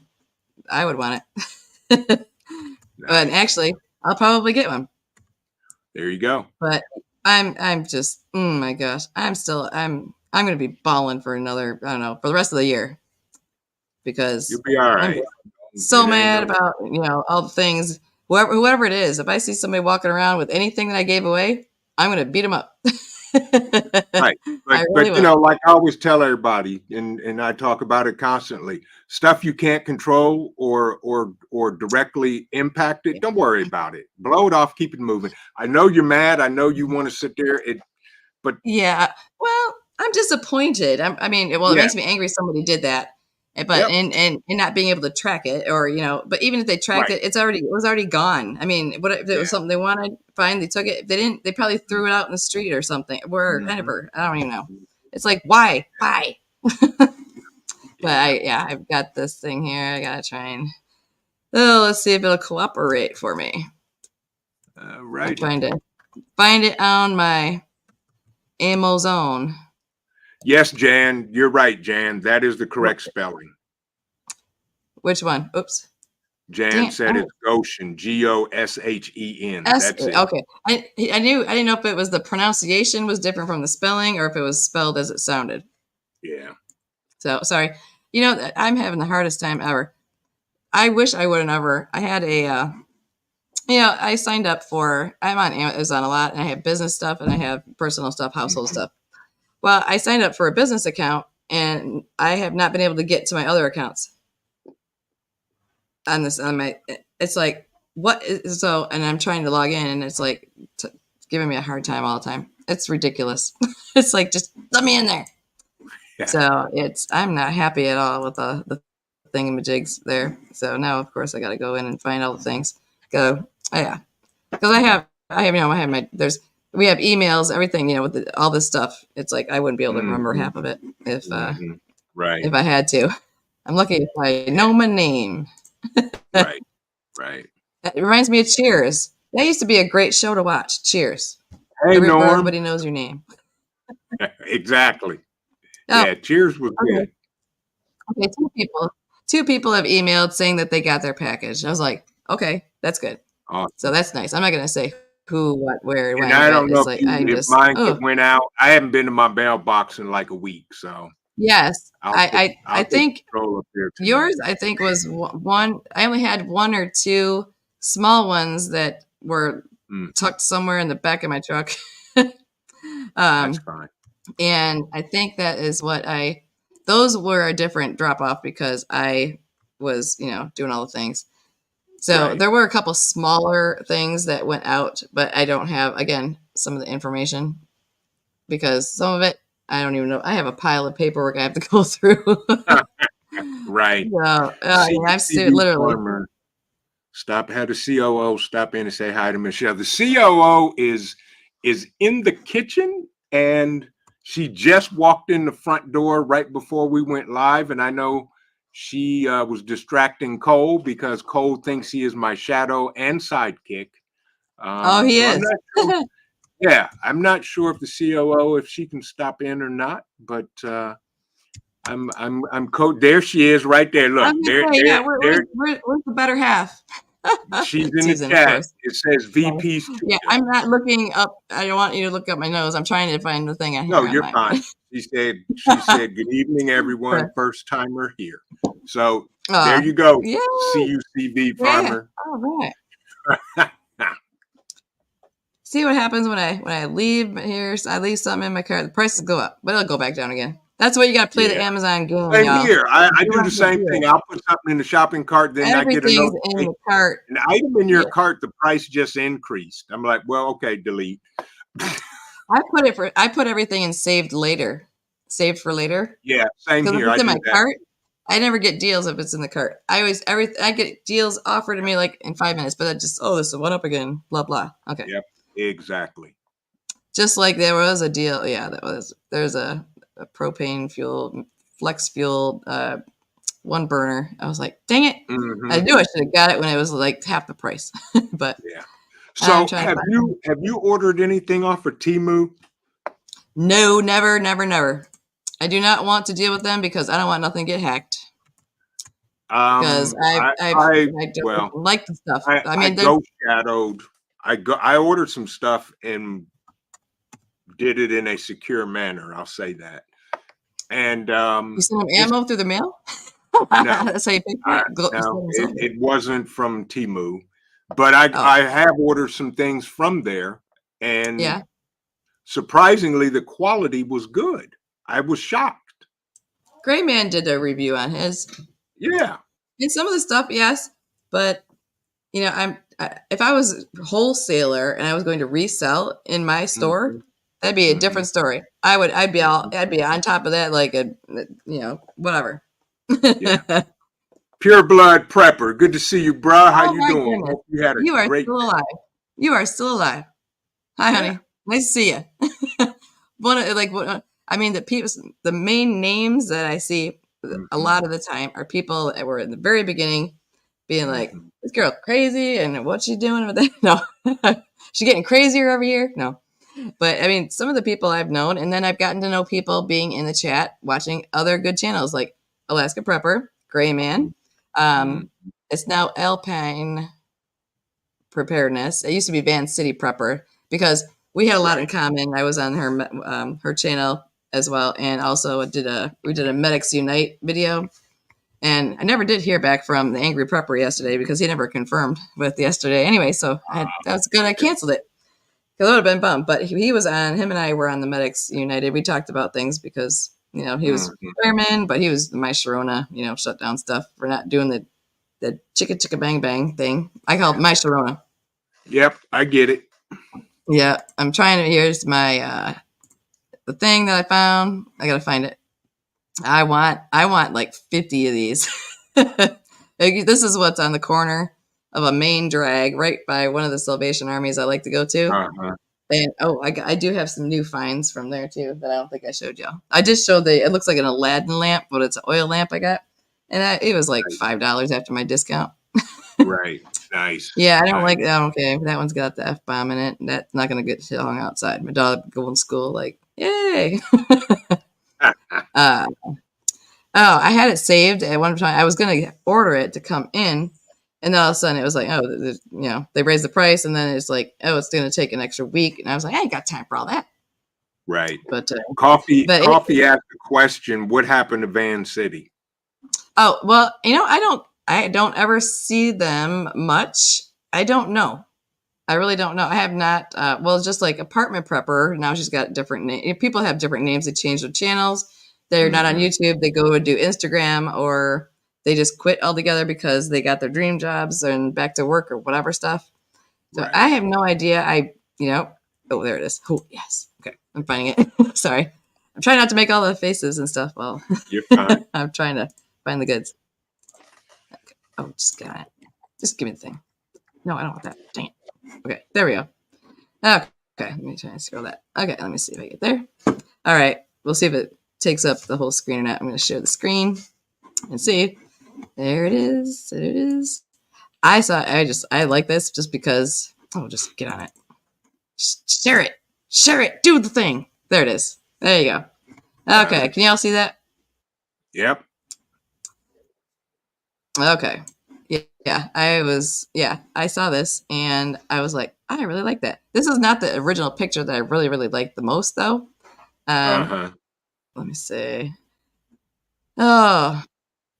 I would want it. But Nice. actually, I'll probably get one. There you go. But I'm just oh my gosh, I'm gonna be balling for another I don't know for the rest of the year because You'll be all I'm right. so It ain't mad no. about all the things whoever it is. If I see somebody walking around with anything that I gave away, I'm gonna beat them up. Right. I really But will. like I always tell everybody, and I talk about it constantly, stuff you can't control or directly impact it, don't worry about it. Blow it off, keep it moving. I know you're mad. I know you want to sit there. But Yeah. Well, I'm disappointed. I mean, well, it yeah, makes me angry somebody did that. But and not being able to track it, or but even if they tracked it, it was already gone. I mean, what if it was something they wanted? Fine, they took it. If they didn't, they probably threw it out in the street or something. Wherever, I don't even know. It's like, why? But I've got this thing here. I gotta try and let's see if it'll cooperate for me. Right. I'm trying to find it on my Amazon. Yes, Jan, you're right, Jan. That is the correct spelling. Which one? Oops. Jan said it's Goshen, Goshen. That's it. Okay. I didn't know if it was the pronunciation was different from the spelling or if it was spelled as it sounded. Yeah. So sorry. I'm having the hardest time ever. I wish I would have never. I had a I signed up for, I'm on Amazon a lot, and I have business stuff and I have personal stuff, household stuff. Well, I signed up for a business account and I have not been able to get to my other accounts on my, it's like, what is, and I'm trying to log in and it's like giving me a hard time all the time. It's ridiculous. It's like, just let me in there. Yeah. So I'm not happy at all with the thingamajigs there. So now, of course, I got to go in and find all the things. Because we have we have emails, everything, with all this stuff. It's like I wouldn't be able to remember half of it if if I had to. I'm lucky if I know my name. Right. It reminds me of Cheers. That used to be a great show to watch. Cheers. Hey, Norm. Everybody knows your name. Exactly. Oh. Yeah, Cheers was good. Okay, two people have emailed saying that they got their package. I was like, okay, that's good. Awesome. So that's nice. I'm not going to say who, what, where, when. I don't know if mine went out. I haven't been to my mailbox in like a week, so. Yes, I think yours, I think, was one. I only had one or two small ones that were tucked somewhere in the back of my truck. That's fine. And I think that is what those were a different drop off because I was, doing all the things. So there were a couple smaller things that went out, but I don't have, again, some of the information because some of it, I don't even know. I have a pile of paperwork I have to go through. Right. So, I've literally. Farmer. Had a COO stop in and say hi to Michelle. The COO is in the kitchen and she just walked in the front door right before we went live. And I know she was distracting Cole because Cole thinks he is my shadow and sidekick. He is. Yeah, I'm not sure if the COO, if she can stop in or not, but I'm there she is right there. Look, where's the better half? She's in the chat. It says VP. Yeah, I'm not looking up. I don't want you to look up my nose. I'm trying to find the thing I have. No, you're fine. She said, good evening, everyone. First timer here. So there you go. Yeah. CUCV farmer. Yeah. All right. See what happens when I leave here. I leave something in my car. The prices go up, but it'll go back down again. That's why you got to play the Amazon game. Same here. I do the same thing. I'll put something in the shopping cart, then I get a notification. In the cart. An item in your cart, the price just increased. I'm like, well, okay, delete. I put everything in saved for later. Yeah, same here. It's in my cart. I never get deals if it's in the cart. I get deals offered to me like in 5 minutes, but I just this went up again. Blah blah. Okay. Yep. Exactly. Just like there was a deal. Yeah, there's a propane fuel, flex fuel, one burner. I was like, dang it. Mm-hmm. I knew I should have got it when it was like half the price. But yeah. So have you ordered anything off of Temu? No, never. I do not want to deal with them because I don't want nothing to get hacked. Because I don't like the stuff. I ghost shadowed. I ordered some stuff and did it in a secure manner. I'll say that. And you sent them ammo through the mail? No, that's how you pay for it. No, it wasn't from Temu, but I have ordered some things from there, and surprisingly, the quality was good. I was shocked. Gray Man did a review on his. Yeah, and some of the stuff, yes, but if I was a wholesaler and I was going to resell in my store, that'd be a different story. I'd be on top of that, like whatever. Yeah. Pure Blood Prepper. Good to see you, bro. How Oh you my doing? goodness. Hope you had a You are great still alive. You are still alive. Hi, day. Yeah. honey. Nice to see you. I mean, the main names that I see a Mm-hmm. lot of the time are people that were in the very beginning being like, Mm-hmm. this girl crazy and what's she doing with that? No, she getting crazier every year. No, but I mean, some of the people I've known, and then I've gotten to know people being in the chat, watching other good channels like Alaska Prepper, Gray Man. Mm-hmm. It's now Alpine Preparedness. It used to be Van City Prepper because we had a lot in common. I was on her channel as well, and also we did a Medics Unite video. And I never did hear back from the Angry Prepper yesterday because he never confirmed with yesterday anyway. So that was good. I canceled it because I would have been bummed. But he was on. Him and I were on the Medics United. We talked about things because he was fireman, but he was my Sharona, shut down stuff for not doing the chicka chicka bang bang thing. I call it my Sharona. Yep, I get it. Yeah, I'm trying to. Here's my the thing that I found. I gotta find it. I want like 50 of these. This is what's on the corner of a main drag right by one of the Salvation Armies I like to go to. Uh-huh. And I do have some new finds from there too that I don't think I showed y'all. I just showed it looks like an Aladdin lamp, but it's an oil lamp I got, and it was like $5 after my discount. Right. Nice. Yeah, I don't nice. like that. Okay, that one's got the F-bomb in it. That's not gonna get hung outside. My dog going to school like, yay. I had it saved at one time. I was gonna order it to come in, and then all of a sudden it was like, oh, they raised the price, and then it's like, oh, it's gonna take an extra week, and I was like, I ain't got time for all that. Right. But Coffee asked the question, what happened to Van City? Oh, well, I don't ever see them much. I don't know. I really don't know. I have not. Well, just like Apartment Prepper. Now she's got different names. People have different names. They change their channels. They're not on YouTube. They go and do Instagram, or they just quit altogether because they got their dream jobs and back to work or whatever stuff. So I have no idea. Oh, there it is. Oh, yes. Okay. I'm finding it. Sorry. I'm trying not to make all the faces and stuff. Well, you're fine. I'm trying to find the goods. Okay. Oh, just got it. Just give me the thing. No, I don't want that. Dang it. Okay, there we go. Okay, let me try and scroll that. Okay, let me see if I get there. All right, we'll see if it takes up the whole screen or not. I'm going to share the screen and see. There it is. There it is. I like this just because. Oh, just get on it. Share it. Share it. Do the thing. There it is. There you go. Okay, can y'all see that? Yep. Okay. I saw this and I was like, I really like that. This is not the original picture that I really, really liked the most though. Let me see. Oh,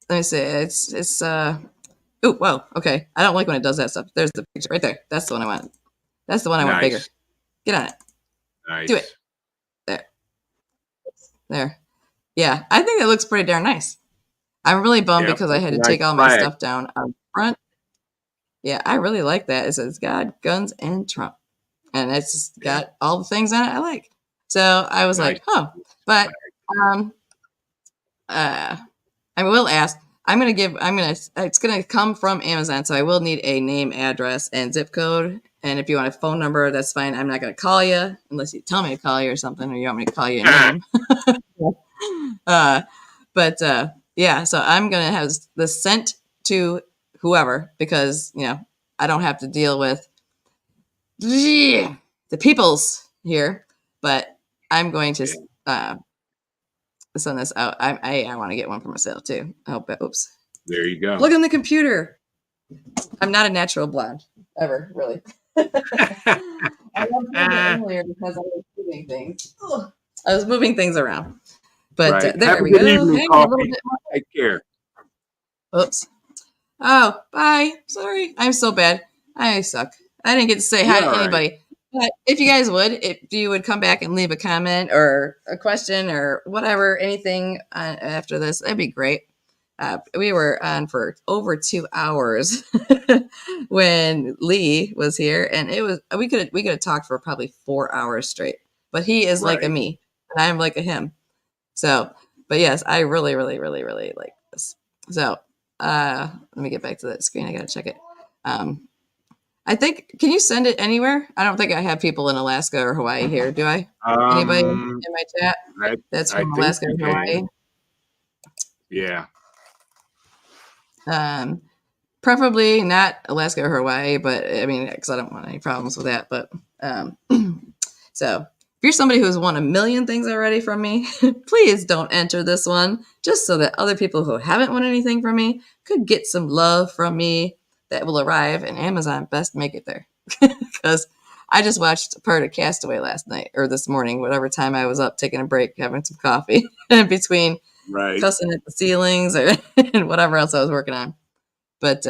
let me see. It's oh, whoa. Okay. I don't like when it does that stuff. There's the picture right there. That's the one I want. That's the one I want bigger. Get on it. Nice. Do it. There. Yeah. I think it looks pretty darn nice. I'm really bummed because I had to take all my stuff down on front. Yeah, I really like that. It says God, Guns, and Trump. And it's got all the things on it I like. So I was like, oh. But I will ask. It's gonna come from Amazon, so I will need a name, address, and zip code. And if you want a phone number, that's fine. I'm not gonna call you unless you tell me to call you or something, or you want me to call you a name. Yeah, so I'm gonna have this sent to whoever because I don't have to deal with the peoples here, but I'm going to send this out. I want to get one for myself too. Oops. There you go. Look on the computer. I'm not a natural blonde ever, really. I love earlier because I was moving things. I was moving things around. But there we go. Evening, Coffee. Take care. Oops. Oh, bye. Sorry. I'm so bad. I suck. I didn't get to say hi to anybody. But if you guys if you would come back and leave a comment or a question or whatever, anything after this, that'd be great. We were on for over 2 hours when Lee was here, and we could have talked for probably 4 hours straight. But he is like a me, and I'm like a him. So, but yes, I really, really, really, really like this. So let me get back to that screen. I gotta check it. I think, can you send it anywhere? I don't think I have people in Alaska or Hawaii here, do I? Anybody in my chat that's I from think Alaska you or Hawaii? can. Yeah. Preferably not Alaska or Hawaii, but I mean, because I don't want any problems with that. But so if you're somebody who's won a million things already from me, please don't enter this one, just so that other people who haven't won anything from me could get some love from me that will arrive, and Amazon best make it there. Because I just watched part of Castaway last night or this morning, whatever time I was up taking a break, having some coffee in between cussing at the ceilings or and whatever else I was working on. But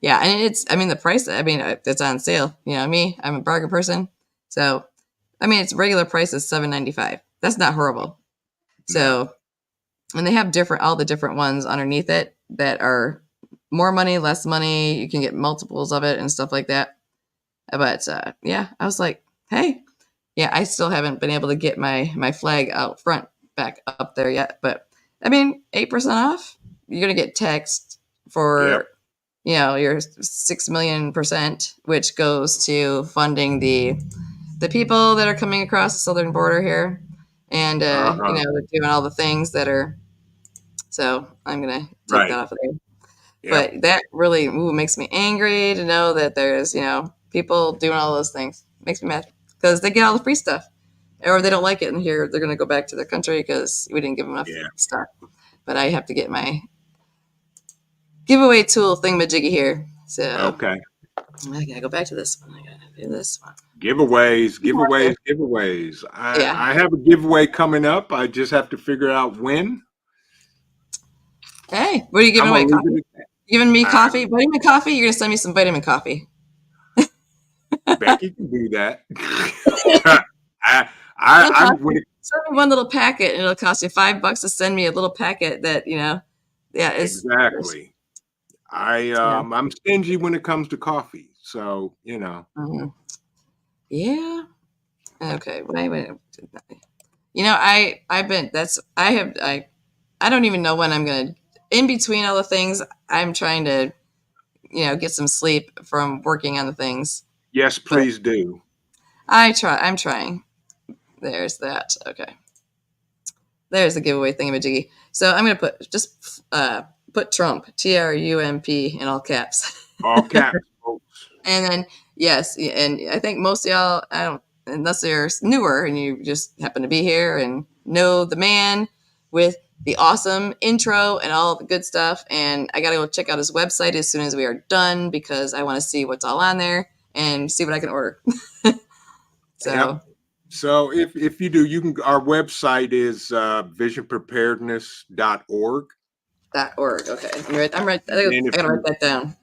yeah, and the price, it's on sale. You know me, I'm a bargain person. So, its regular price is $7.95. That's not horrible. So, and they have all the different ones underneath it that are more money, less money. You can get multiples of it and stuff like that. But yeah, I was like, hey, yeah, I still haven't been able to get my flag out front back up there yet. But 8% off, you're going to get text for, your 6 million%, which goes to funding the people that are coming across the southern border here. And, they're doing all the things that are, so I'm going to take that off of there. Yep. But that really makes me angry to know that there's, people doing all those things. Makes me mad because they get all the free stuff, or they don't like it, and here they're going to go back to their country because we didn't give them enough stuff. But I have to get my giveaway tool thingamajiggy here. So I gotta go back to this one. I gotta do this one. Giveaways. I have a giveaway coming up. I just have to figure out when. Hey, what are you giving away? Coffee? Giving me coffee? Vitamin coffee? You're gonna send me some vitamin coffee. Becky can do that. Send me one little packet, and it'll cost you $5 to send me a little packet that exactly. I'm stingy when it comes to coffee, so Mm-hmm. Yeah. Okay. Wait. I don't even know when I'm gonna. In between all the things, I'm trying to, get some sleep from working on the things. Yes, please do. I'm trying. There's that. Okay. There's the giveaway thingamajiggy. So I'm gonna put Trump, Trump, in all caps. All caps. And then yes, and I think most of y'all, unless you're newer and you just happen to be here and know the man with the awesome intro and all the good stuff. And I gotta go check out his website as soon as we are done because I want to see what's all on there and see what I can order. So if you do, you can. Our website is visionpreparedness.org. Okay, I'm right. I gotta write that down.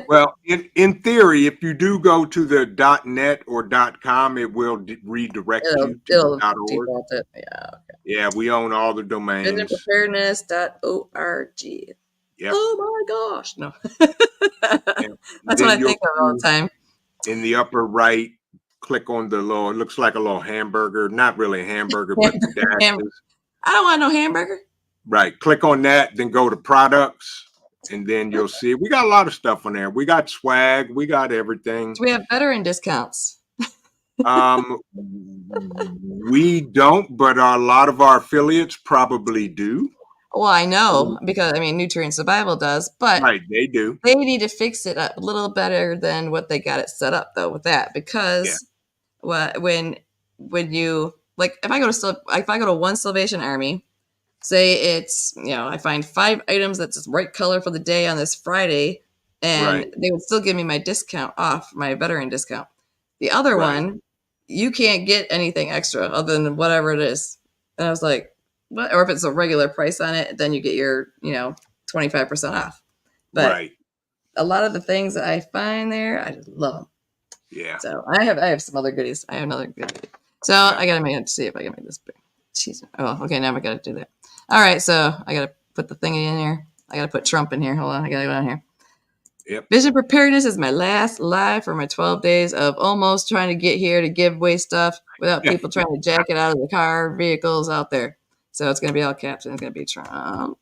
Well, in theory, if you do go to the .net or .com, it will redirect you to .org. Yeah, we own all the domains. Visionpreparedness.org. Yep. Oh my gosh, no. That's what I think of all the time. In the upper right, click on the little. It looks like a little hamburger. Not really a hamburger, but the dashes. I don't want no hamburger. Right. Click on that, then go to products. And then you'll see we got a lot of stuff on there. We got swag, we got everything. Do we have veteran discounts? We don't, but a lot of our affiliates probably do. Well, I know because Nutrient Survival does, but they do. They need to fix it up a little better than what they got it set up though with that because when you if I go to one Salvation Army. Say it's, I find 5 items that's the right color for the day on this Friday, and they would still give me my discount off, my veteran discount. The other one, you can't get anything extra other than whatever it is. And I was like, what? Or if it's a regular price on it, then you get your, 25% off. But a lot of the things that I find there, I just love them. Yeah. So I have some other goodies. I have another goodie. So I got to see if I can make this big. Jeez. Oh, okay. Now I got to do that. All right, so I got to put the thingy in here. I got to put Trump in here. Hold on, I got to go down here. Yep. Vision Preparedness is my last live for my 12 days of almost trying to get here to give away stuff without people trying to jack it out of the car vehicles out there. So it's going to be all caps and it's going to be Trump.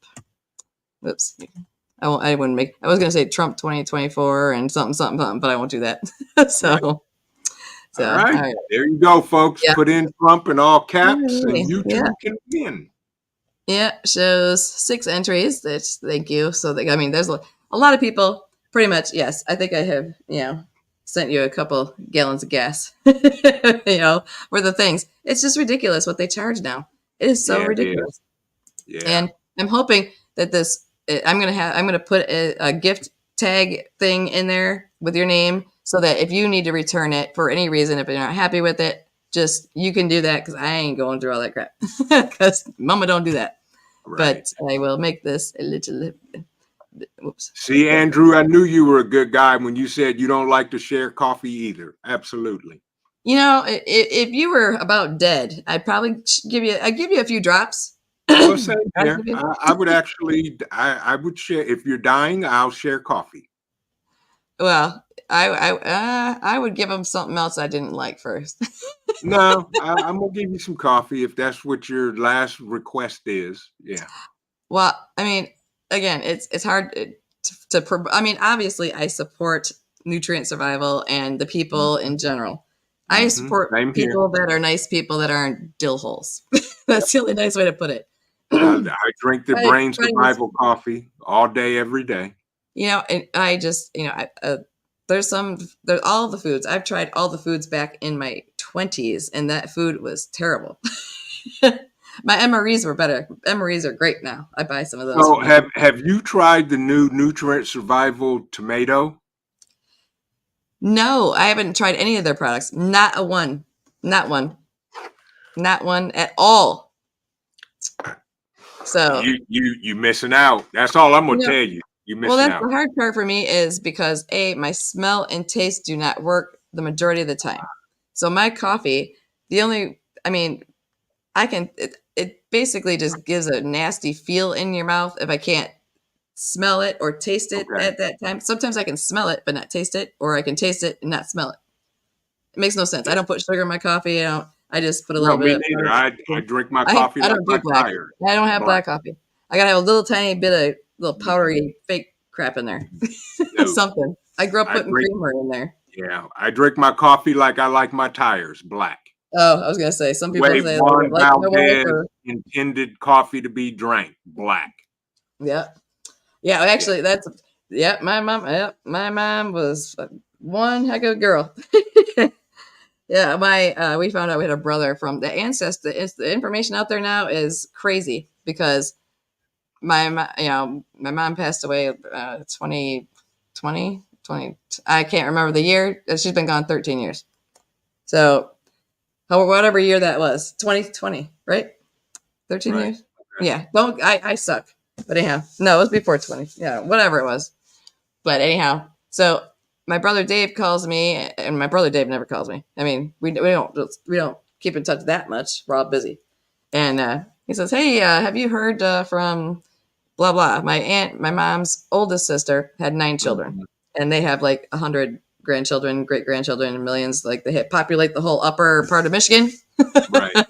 Oops. I won't. I wouldn't make. I was gonna say Trump 2024 and something, but I won't do that. so, All all right. right. There you go, folks. Yeah. Put in Trump in all caps, and Yay. you Yeah. too can win. Yeah. Shows 6 entries. That's thank you. So I mean, there's a lot of people. Pretty much, yes. I think I have. Sent you a couple gallons of gas. For the things. It's just ridiculous what they charge now. It is so ridiculous. Yeah. And I'm hoping that I'm gonna put a gift tag thing in there with your name so that if you need to return it for any reason, if you're not happy with it, just you can do that because I ain't going through all that crap because mama don't do that. Right. But I will make this a little. Whoops. See, Andrew, I knew you were a good guy when you said you don't like to share coffee either. Absolutely. If you were about dead, I'd probably give you a few drops. Well, same here. I would actually, I would share. If you're dying, I'll share coffee. Well, I would give them something else I didn't like first. No, I'm gonna give you some coffee if that's what your last request is. Yeah. Well, I mean, again, it's hard I mean, obviously, I support nutrient survival and the people in general. I support people that are nice people that aren't dill holes. That's the only nice way to put it. I drink the brain survival coffee all day, every day. And I just, there's all the foods. I've tried all the foods back in my 20s, and that food was terrible. My MREs were better. MREs are great now. I buy some of those. So have you tried the new nutrient survival tomato? No, I haven't tried any of their products. Not one at all. So you missing out. That's all I'm gonna tell you. You missing out. The hard part for me is because my smell and taste do not work the majority of the time. So my coffee, it basically just gives a nasty feel in your mouth if I can't smell it or taste it at that time. Sometimes I can smell it but not taste it, or I can taste it and not smell it. It makes no sense. I don't put sugar in my coffee. I just put a little bit. Me neither. I drink my coffee. I don't do black. I don't have black coffee. I gotta have a little tiny bit of little powdery fake crap in there. Something. I grew up putting creamer in there. Yeah, I drink my coffee like I like my tires, black. Oh, I was gonna say some people say intended coffee to be drank, black. Yeah. Actually, my mom was one heck of a girl. Yeah, we found out we had a brother from the ancestor. The information out there now is crazy because my mom passed away 2020. I can't remember the year. She's been gone 13 years. So, whatever year that was, 2020, right? 13 years. Okay. Yeah. I suck. But anyhow, no, it was before 20. Yeah, whatever it was. But anyhow, so my brother Dave calls me, and my brother Dave never calls me. I mean, we don't keep in touch that much. We're all busy. And he says, "Hey, have you heard from blah blah?" My mom's oldest sister had 9 children, and they have like 100 grandchildren, great grandchildren, and millions. Like they populate the whole upper part of Michigan, right?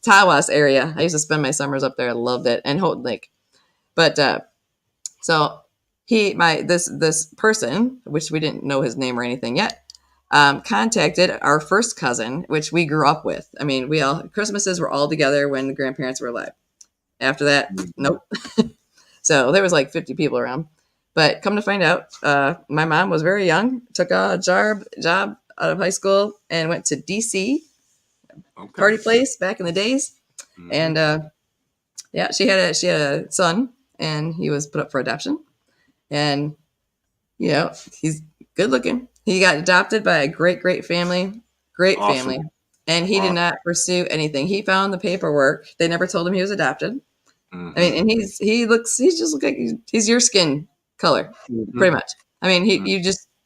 Tawas area. I used to spend my summers up there. I loved it, and Houghton Lake. But so this person, which we didn't know his name or anything yet, contacted our first cousin, which we grew up with. I mean, Christmases were all together when the grandparents were alive. After that, nope. So there was like 50 people around. But come to find out, my mom was very young, took a job out of high school and went to DC, party place back in the days. And she had a son, and he was put up for adoption. And, he's good looking. He got adopted by a great family. Great awesome family. And he did not pursue anything. He found the paperwork. They never told him he was adopted. I mean, and he just looks like he's your skin color, pretty much. I mean,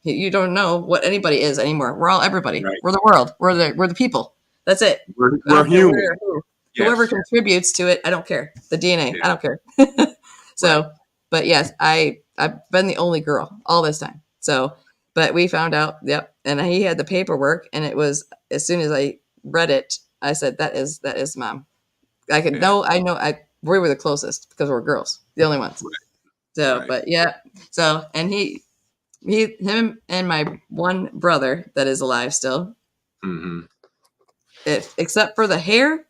you don't know what anybody is anymore. We're all everybody. Right. We're the world. We're the people. That's it. We're human. Whoever contributes to it, I don't care. The DNA, I don't care. So, right. But yes, I've been the only girl all this time. So, but we found out, and he had the paperwork, and it was, as soon as I read it, I said, that is mom. We were the closest because we're girls, the only ones. So, Right. but yeah. So, and him and my one brother that is alive still, Mm-hmm. except for the hair,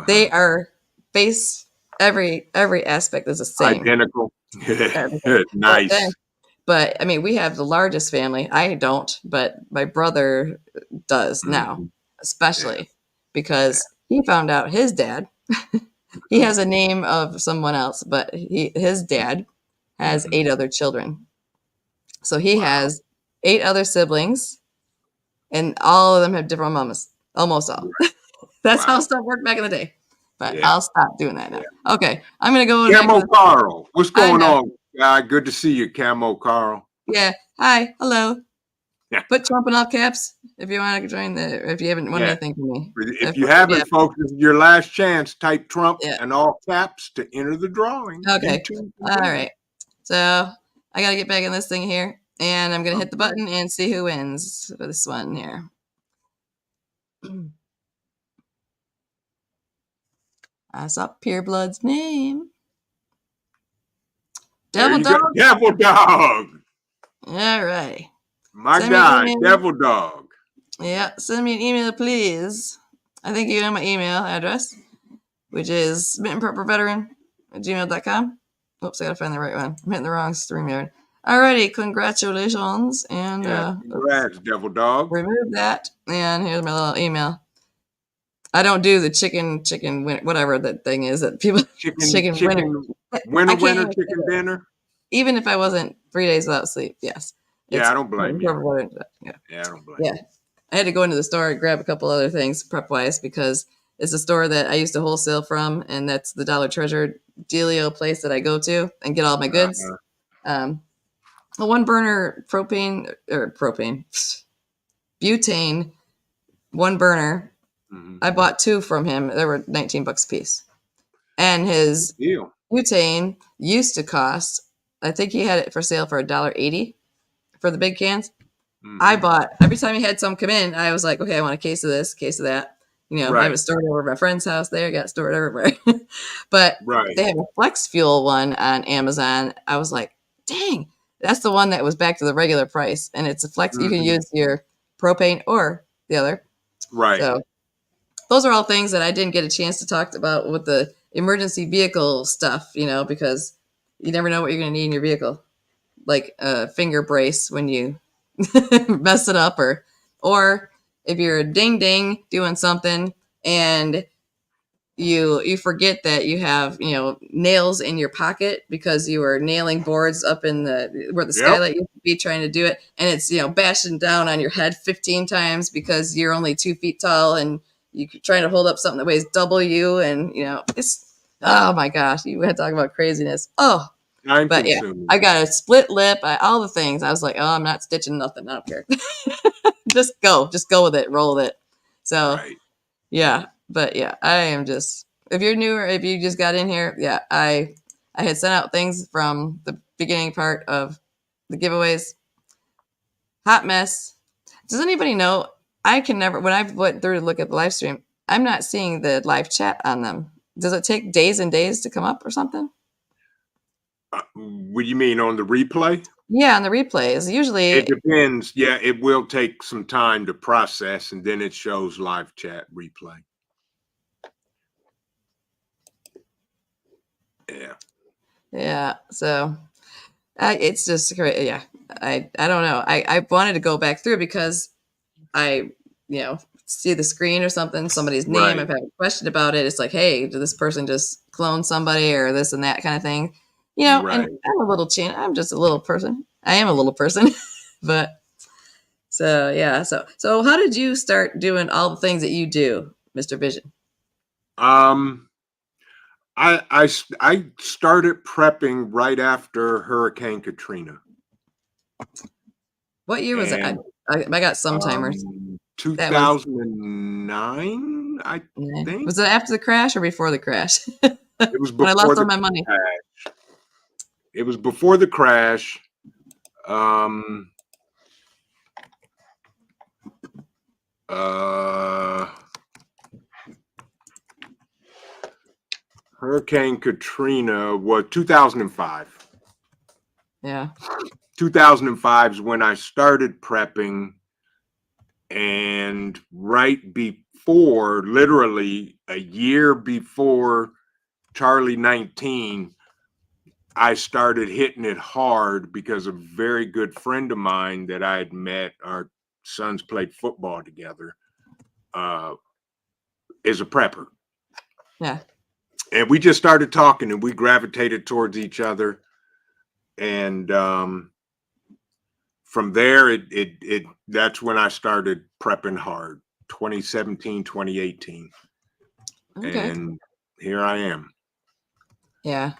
they are face, every aspect is the same. Identical. Everything. Nice. But I mean, we have the largest family. I don't, but my brother does now, Mm-hmm. Yeah. especially because he found out his dad. He has a name of someone else, but his dad has Mm-hmm. 8 other children. So he Wow. has 8 other siblings, and all of them have different mamas. Almost all. Right. That's how Wow. stuff worked back in the day. But Yeah. I'll stop doing that now. Yeah. Okay, I'm gonna go back to Camo the. Carl. What's I going know. on? Good to see you, Camo Carl. Yeah. Hi. Hello. Yeah. Put Trump in all caps if you want to join the. If you haven't won Yeah. anything from me. If you haven't, Yeah. folks, this is your last chance. Type Trump Yeah. and all caps to enter the drawing. Okay. YouTube. All right. So I gotta get back in this thing here, and I'm gonna hit the button and see who wins for this one here. I saw Pureblood's name. Devil Dog. Devil Dog. All right. My Send guy, Devil Dog. Yeah, send me an email, please. I think you know my email address, which is smittenpurpleveteran@gmail.com. Oops, I gotta find the right one. I'm hitting the wrong StreamYard. Alrighty, congratulations. And Congrats, Devil Dog. remove that. And here's my little email. I don't do the chicken, whatever that thing is that people chicken winner, chicken dinner. Even if I wasn't 3 days without sleep, yes. Yeah, I don't blame you. Yeah, I don't blame you. I had to go into the store and grab a couple other things prep wise because it's a store that I used to wholesale from, and that's the Dollar Treasure Dealio place that I go to and get all my goods. A 1-burner butane 1-burner. Mm-hmm. I bought 2 from him. They were $19 a piece. And his butane used to cost, I think he had it for sale for $1.80 for the big cans. Mm-hmm. I bought, every time he had some come in, I was like, okay, I want a case of this, case of that. You know, I have it stored over at my friend's house there, got it stored everywhere. But they have a Flex Fuel one on Amazon. I was like, dang, that's the one that was back to the regular price. And it's a Flex, you can use your propane or the other. Right. So those are all things that I didn't get a chance to talk about with the emergency vehicle stuff, you know, because you never know what you're going to need in your vehicle. Like a finger brace when you mess it up, or if you're ding doing something and you forget that you have, you know, nails in your pocket because you were nailing boards up in where the skylight used to be trying to do it, and it's, you know, bashing down on your head 15 times because you're only 2 feet tall and you're trying to hold up something that weighs double you, and you know, it's, oh my gosh, you want to talk about craziness. But yeah, I got a split lip, all the things. I was like, oh, I'm not stitching nothing. I don't care. just go with it, roll with it. So yeah, but yeah, I am just, if you're new or if you just got in here, yeah, I had sent out things from the beginning part of the giveaways. Hot mess. Does anybody know? I can never, when I went through to look at the live stream, I'm not seeing the live chat on them. Does it take days and days to come up or something? What do you mean, on the replay? Yeah, on the replays. Usually it depends. Yeah, it will take some time to process, and then it shows live chat replay. Yeah. So it's just great. Yeah. I don't know. I wanted to go back through because I, you know, see the screen or something, somebody's name, I've had a question about it. It's like, hey, did this person just clone somebody or this and that kind of thing? You know, and I'm just a little person. I am a little person. But so yeah. So how did you start doing all the things that you do, Mr. Vision? I started prepping right after Hurricane Katrina. What year was it? I got some timers. 2009, I think. Was it after the crash or before the crash? It was before when I lost all my money. Crash. It was before the crash. Hurricane Katrina was 2005. Yeah. 2005 is when I started prepping, and right before, literally a year before Charlie 19, I started hitting it hard because a very good friend of mine that I had met, our sons played football together, is a prepper. Yeah. And we just started talking and we gravitated towards each other. And from there, that's when I started prepping hard, 2017, 2018. Okay. And here I am. Yeah.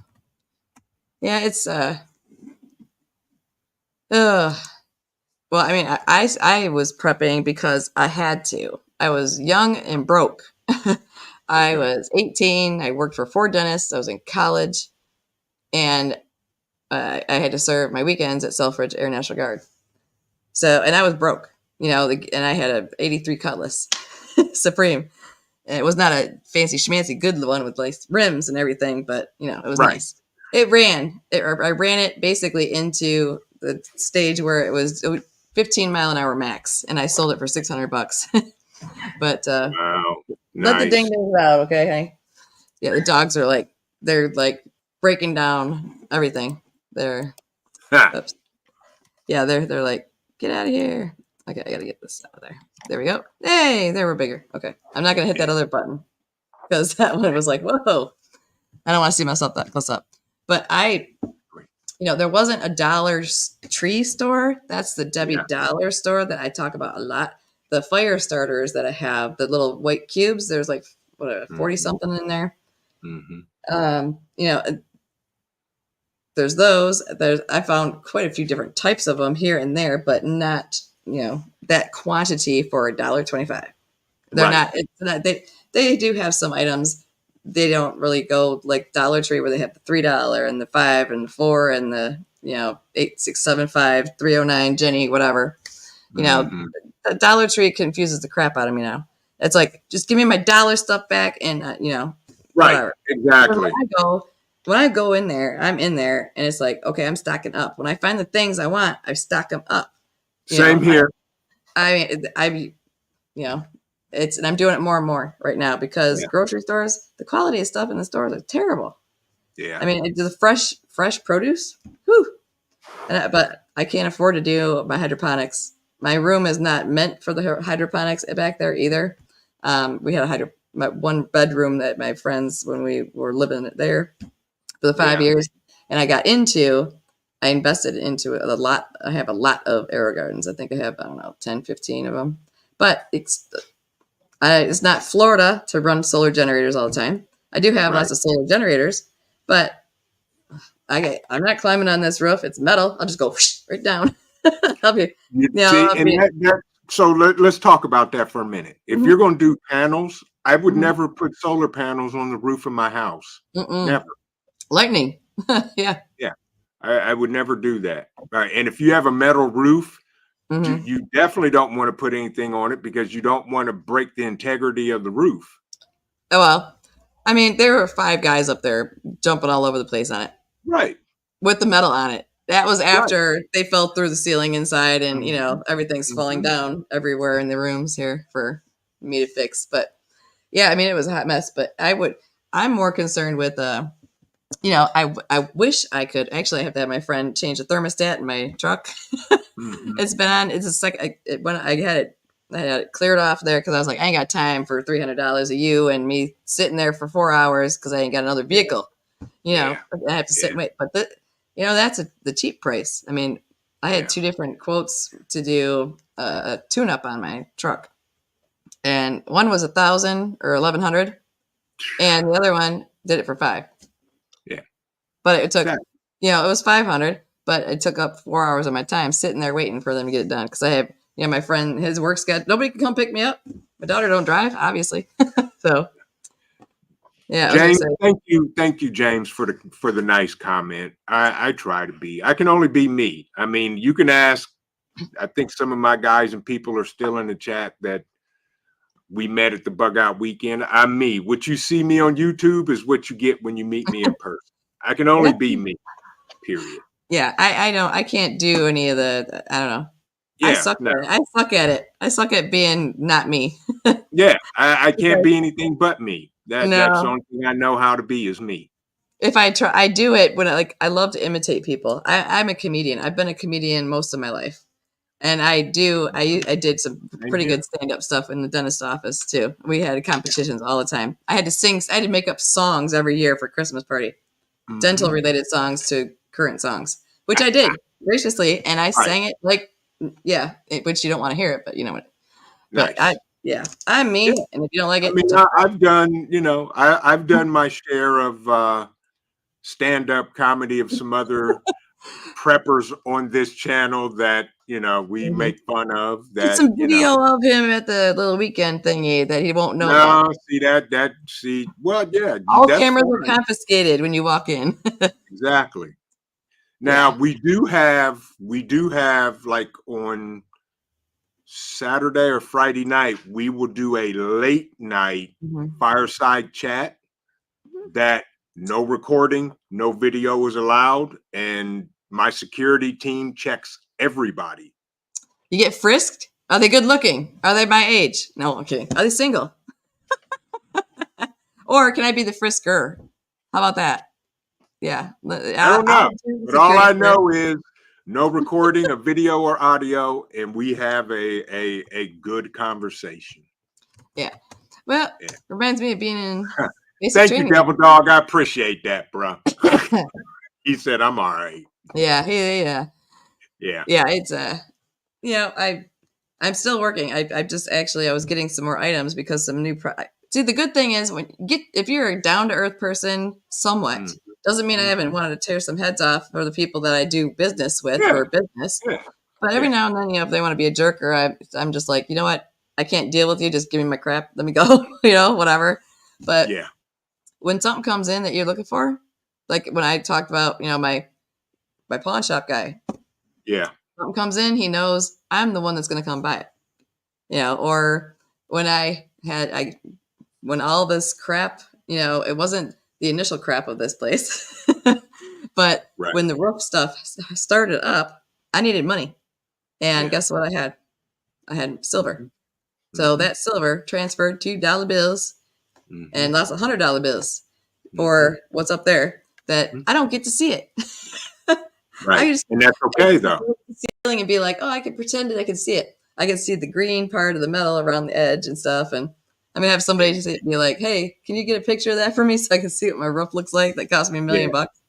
Yeah, it's well, I mean, I was prepping because I had to. I was young and broke. I was 18. I worked for 4 dentists. I was in college, and I had to serve my weekends at Selfridge Air National Guard. So, and I was broke, and I had a '83 Cutlass Supreme. And it was not a fancy schmancy good one with like rims and everything, but it was nice. It ran. I ran it basically into the stage where it was 15-mile-an-hour max, and I sold it for $600. But wow, let the ding ding out, okay? Hey? Yeah, the dogs are they're breaking down everything. They're oops. Yeah, they're like, get out of here. Okay, I gotta get this out of there. There we go. Hey, there we're bigger. Okay, I'm not gonna hit that other button because that one was like, whoa. I don't want to see myself that close up. But there wasn't a Dollar Tree store. That's the Debbie Dollar store that I talk about a lot. The fire starters that I have, the little white cubes, there's like 40 something in there. There's those. I found quite a few different types of them here and there, but not that quantity for $1.25. They're not. It's not. They do have some items. They don't really go like Dollar Tree where they have the $3 and the $5 and the $4 and the 8, 6, 7, 5, 309 Jenny whatever. The Dollar Tree confuses the crap out of me now. It's like, just give me my dollar stuff back and whatever. Exactly. When I go in there, I'm in there and it's like, okay, I'm stocking up. When I find the things I want, I stock them up. Same here. And I'm doing it more and more right now because grocery stores, the quality of stuff in the stores are terrible. Yeah. I mean, the fresh produce, whew. But I can't afford to do my hydroponics. My room is not meant for the hydroponics back there either. We had my one bedroom that my friends, when we were living there for the 5 years, and I invested into a lot. I have a lot of AeroGardens. I think I have, I don't know, 10, 15 of them. But it's not Florida to run solar generators all the time. I do have lots of solar generators, but I'm not climbing on this roof. It's metal. I'll just go right down. So let's talk about that for a minute. If you're going to do panels, I would never put solar panels on the roof of my house. Never. Lightning. Yeah. I would never do that. Right. And if you have a metal roof, you definitely don't want to put anything on it because you don't want to break the integrity of the roof. Oh, well, I mean, there were 5 guys up there jumping all over the place on it. Right. With the metal on it. That was after they fell through the ceiling inside and, everything's falling down everywhere in the rooms here for me to fix. But yeah, I mean, it was a hot mess, but I'm more concerned with, I wish I could. Actually, I have to have my friend change the thermostat in my truck. It's been on. It's a second. When I had it cleared off there because I was like, I ain't got time for $300 a you and me sitting there for 4 hours because I ain't got another vehicle. I have to sit and wait. But that's the cheap price. I mean, I had 2 different quotes to do a tune-up on my truck, and one was $1,000 or $1,100, and the other one did it for $500. Yeah, but it took, it was $500, but it took up 4 hours of my time sitting there waiting for them to get it done because I have, my friend, his work schedule. Nobody can come pick me up. My daughter don't drive, obviously, so. Yeah, James, thank you, James, for the nice comment. I try to be. I can only be me. I mean, you can ask. I think some of my guys and people are still in the chat that we met at the Bug Out Weekend. I'm me. What you see me on YouTube is what you get when you meet me in person. I can only be me. Period. Yeah, I can't do any of I don't know. I Yeah, suck no. at it. I suck at it. I suck at being not me. Yeah, I can't Because be anything but me. That's the no, only thing I know how to be is me. if I try, I do it when I love to imitate people. I'm a comedian. I've been a comedian most of my life. And I did some Same pretty here. good stand-up stuff in the dentist office too. We had competitions all the time. I had to make up songs every year for Christmas party, dental Mhm. related songs to current songs, which I did graciously, and I Right. sang it which you don't want to hear it, but you know what? But Nice. I'm Yeah. me, and if you don't like I it, mean, I've done, I've done my share of stand-up comedy of some other preppers on this channel that, we Mhm. make fun of Did that, some video of him at the little weekend thingy that he won't know about. no, see, well, yeah, All that's cameras are fine. confiscated when you walk in. Exactly. Now Yeah. we do have like on Saturday or Friday night, we will do a late night Mhm. fireside chat that no recording, no video is allowed, and my security team checks everybody. You get frisked? Are they good looking? Are they my age? No, I'm kidding. Are they single? Or can I be the frisker? How about that? Yeah. I don't I'll know, do the but all security I clearance. know is no recording of video or audio, and we have a good conversation. Yeah. Well, Yeah. reminds me of being in basic Thank you, training. Devil Dog. I appreciate that, bro. He said I'm all right. Yeah. Yeah. Yeah. It's you know, I'm still working. I just actually I was getting some more items because some new see the good thing is if you're a down to earth person somewhat, Mm, doesn't mean I mm. haven't wanted to tear some heads off for the people that I do business with Yeah, for business. yeah, But every yeah, now and then, if they want to be a jerk, or I'm just like, you know what, I can't deal with you. Just give me my crap. Let me go. Whatever. But yeah, when something comes in that you're looking for, like when I talked about, my pawn shop guy, yeah. something comes in, he knows I'm the one that's going to come buy it. Or when when all this crap, it wasn't the initial crap of this place, but Right. when the roof stuff started up, I needed money, and Yeah. guess what? I had silver. Mhm, So mhm, that silver transferred to dollar bills mhm, and lots of $100 bills mhm, for what's up there that mhm. I don't get to see it. Right, I just and that's I okay just though. look at the ceiling and be like, oh, I can pretend that I can see it. I can see the green part of the metal around the edge and stuff. And I'm gonna have somebody Yeah, just be like, hey, can you get a picture of that for me so I can see what my roof looks like? That cost me a million yeah, bucks.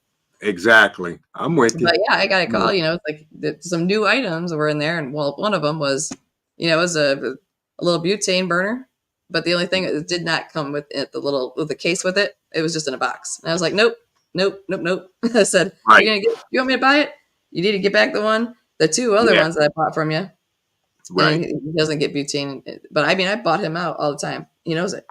exactly. I'm with you. But yeah, I got a I'm with call. It's like some new items were in there, and well, one of them was, it was a little butane burner, but the only thing you. it did not come with it, with the case with it. It was just in a box, and I was like, nope, nope, nope, nope. I said, Right. you want me to buy it? You need to get back the two other Yeah, ones that I bought from you, and right. he doesn't get butane. But I mean, I bought him out all the time. He knows it.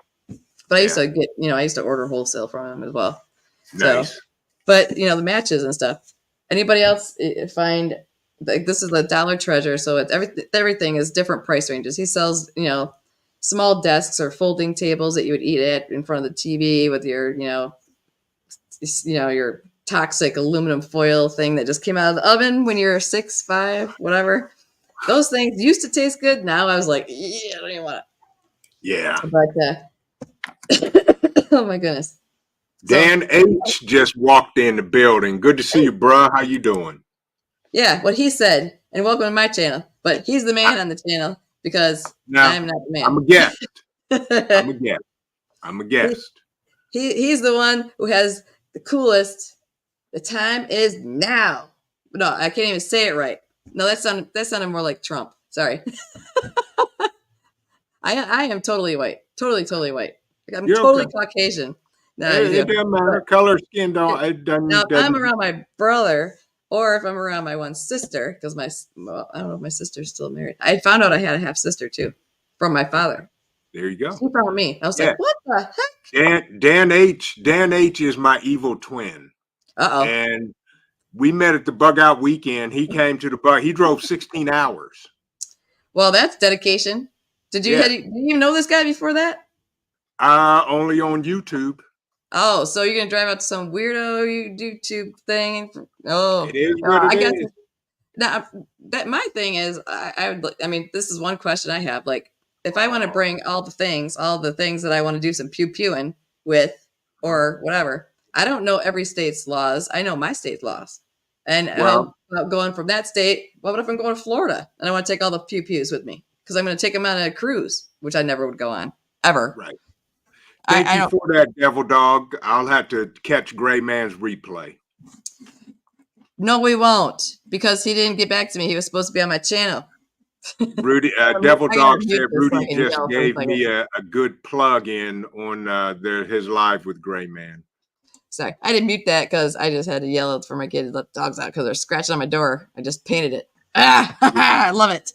But Yeah, I used to order wholesale from him as well. So, nice. but the matches and stuff. Anybody else find like this is the Dollar Treasure, so it's everything is different price ranges. He sells small desks or folding tables that you would eat at in front of the TV with your your toxic aluminum foil thing that just came out of the oven when you're 6'5", whatever. Those things used to taste good. Now I was like, yeah, I don't even want Yeah. it. But oh my goodness. So Dan H just walked in the building. Good to see you, bruh. How you doing? yeah, what he said, and welcome to my channel. But he's the I, man on the channel because now I'm not I'm the a guest. I'm man. a guest. I'm a he, guest. he's the one who has the coolest. The time is now. No, I can't even say it right. No, that sounded more like Trump. Sorry. I am totally white. Totally white. Like, I'm You're okay. totally Caucasian. No, I It do. doesn't matter. But Color, skin don't. it, It now, doesn't. if I'm Doesn't. around my brother, or if I'm around my one sister, because I don't know if my sister's still married. I found out I had a half sister too, from my father. There you go. She found me. I was Yeah. like, what the heck? Dan H is my evil twin, Uh oh. and we met at the bug out weekend. He came to the bug. He drove 16 hours. Well, that's dedication. Did Yeah. you even know this guy before that? Only on YouTube. Oh, so you're gonna drive out to some weirdo YouTube thing? It is what I it guess is. now that my thing is, I would. I mean, this is one question I have. Like, if I want to bring all the things that I want to do some pew pewing with, or whatever. I don't know every state's laws. I know my state's laws, and Well, going from that state. What if I'm going to Florida and I want to take all the pew pews with me because I'm going to take them on a cruise, which I never would go on ever. right. Thank I you don't. for that, Devil Dog. I'll have to catch Gray Man's replay. No, we won't because he didn't get back to me. He was supposed to be on my channel. Rudy, Devil I gotta Dog mute said this so I Rudy can just yell for a gave second. me a good plug in on his live with Gray Man. Sorry, I didn't mute that because I just had to yell for my kid to let the dogs out because they're scratching on my door. I just painted it. I love it.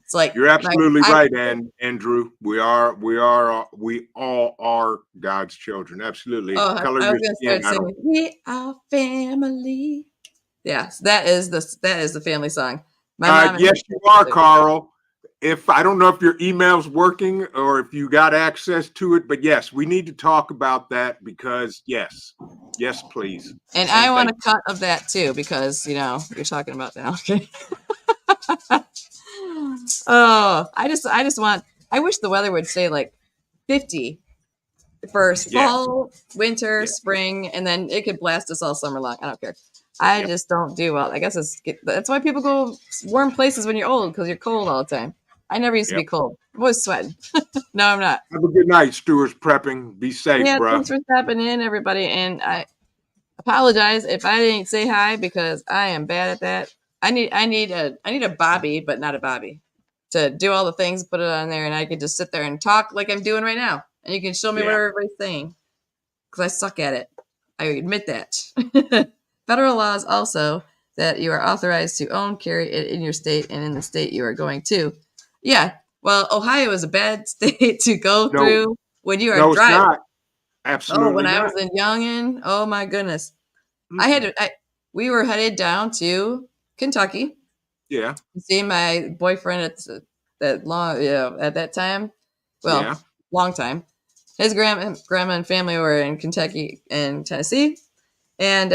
It's like You're absolutely right, Andrew. We all are God's children. Absolutely. Oh, Color I your was gonna skin. start singing. We are family. Yes, that is the family song. My mom and Yes, you are, Carl. If I don't know if your email's working or if you got access to it, but yes, we need to talk about that because yes, please. And I want a cut of that too because you're talking about that. Okay. Oh, I just want. I wish the weather would stay like 50 for fall, winter, spring, and then it could blast us all summer long. I don't care. I just don't do well. I guess that's why people go warm places when you're old because you're cold all the time. I never used to be cold. I was sweating. No, I'm not. Have a good night, Stewart's Prepping. Be safe, Yeah, bro. thanks for stopping in, everybody. And I apologize if I didn't say hi because I am bad at that. I need a Bobby, but not a Bobby, to do all the things, put it on there, and I could just sit there and talk like I'm doing right now, and you can show me what everybody's saying because I suck at it. I admit that. Federal laws also that you are authorized to own, carry it in your state and in the state you are going to. Yeah, well, Ohio is a bad state to go through when you are driving. It's not. Absolutely. Oh, when I was in Youngin, oh my goodness, we were headed down to Kentucky. Yeah. To see my boyfriend at that time. Well, long time. His grandma and family were in Kentucky and Tennessee, and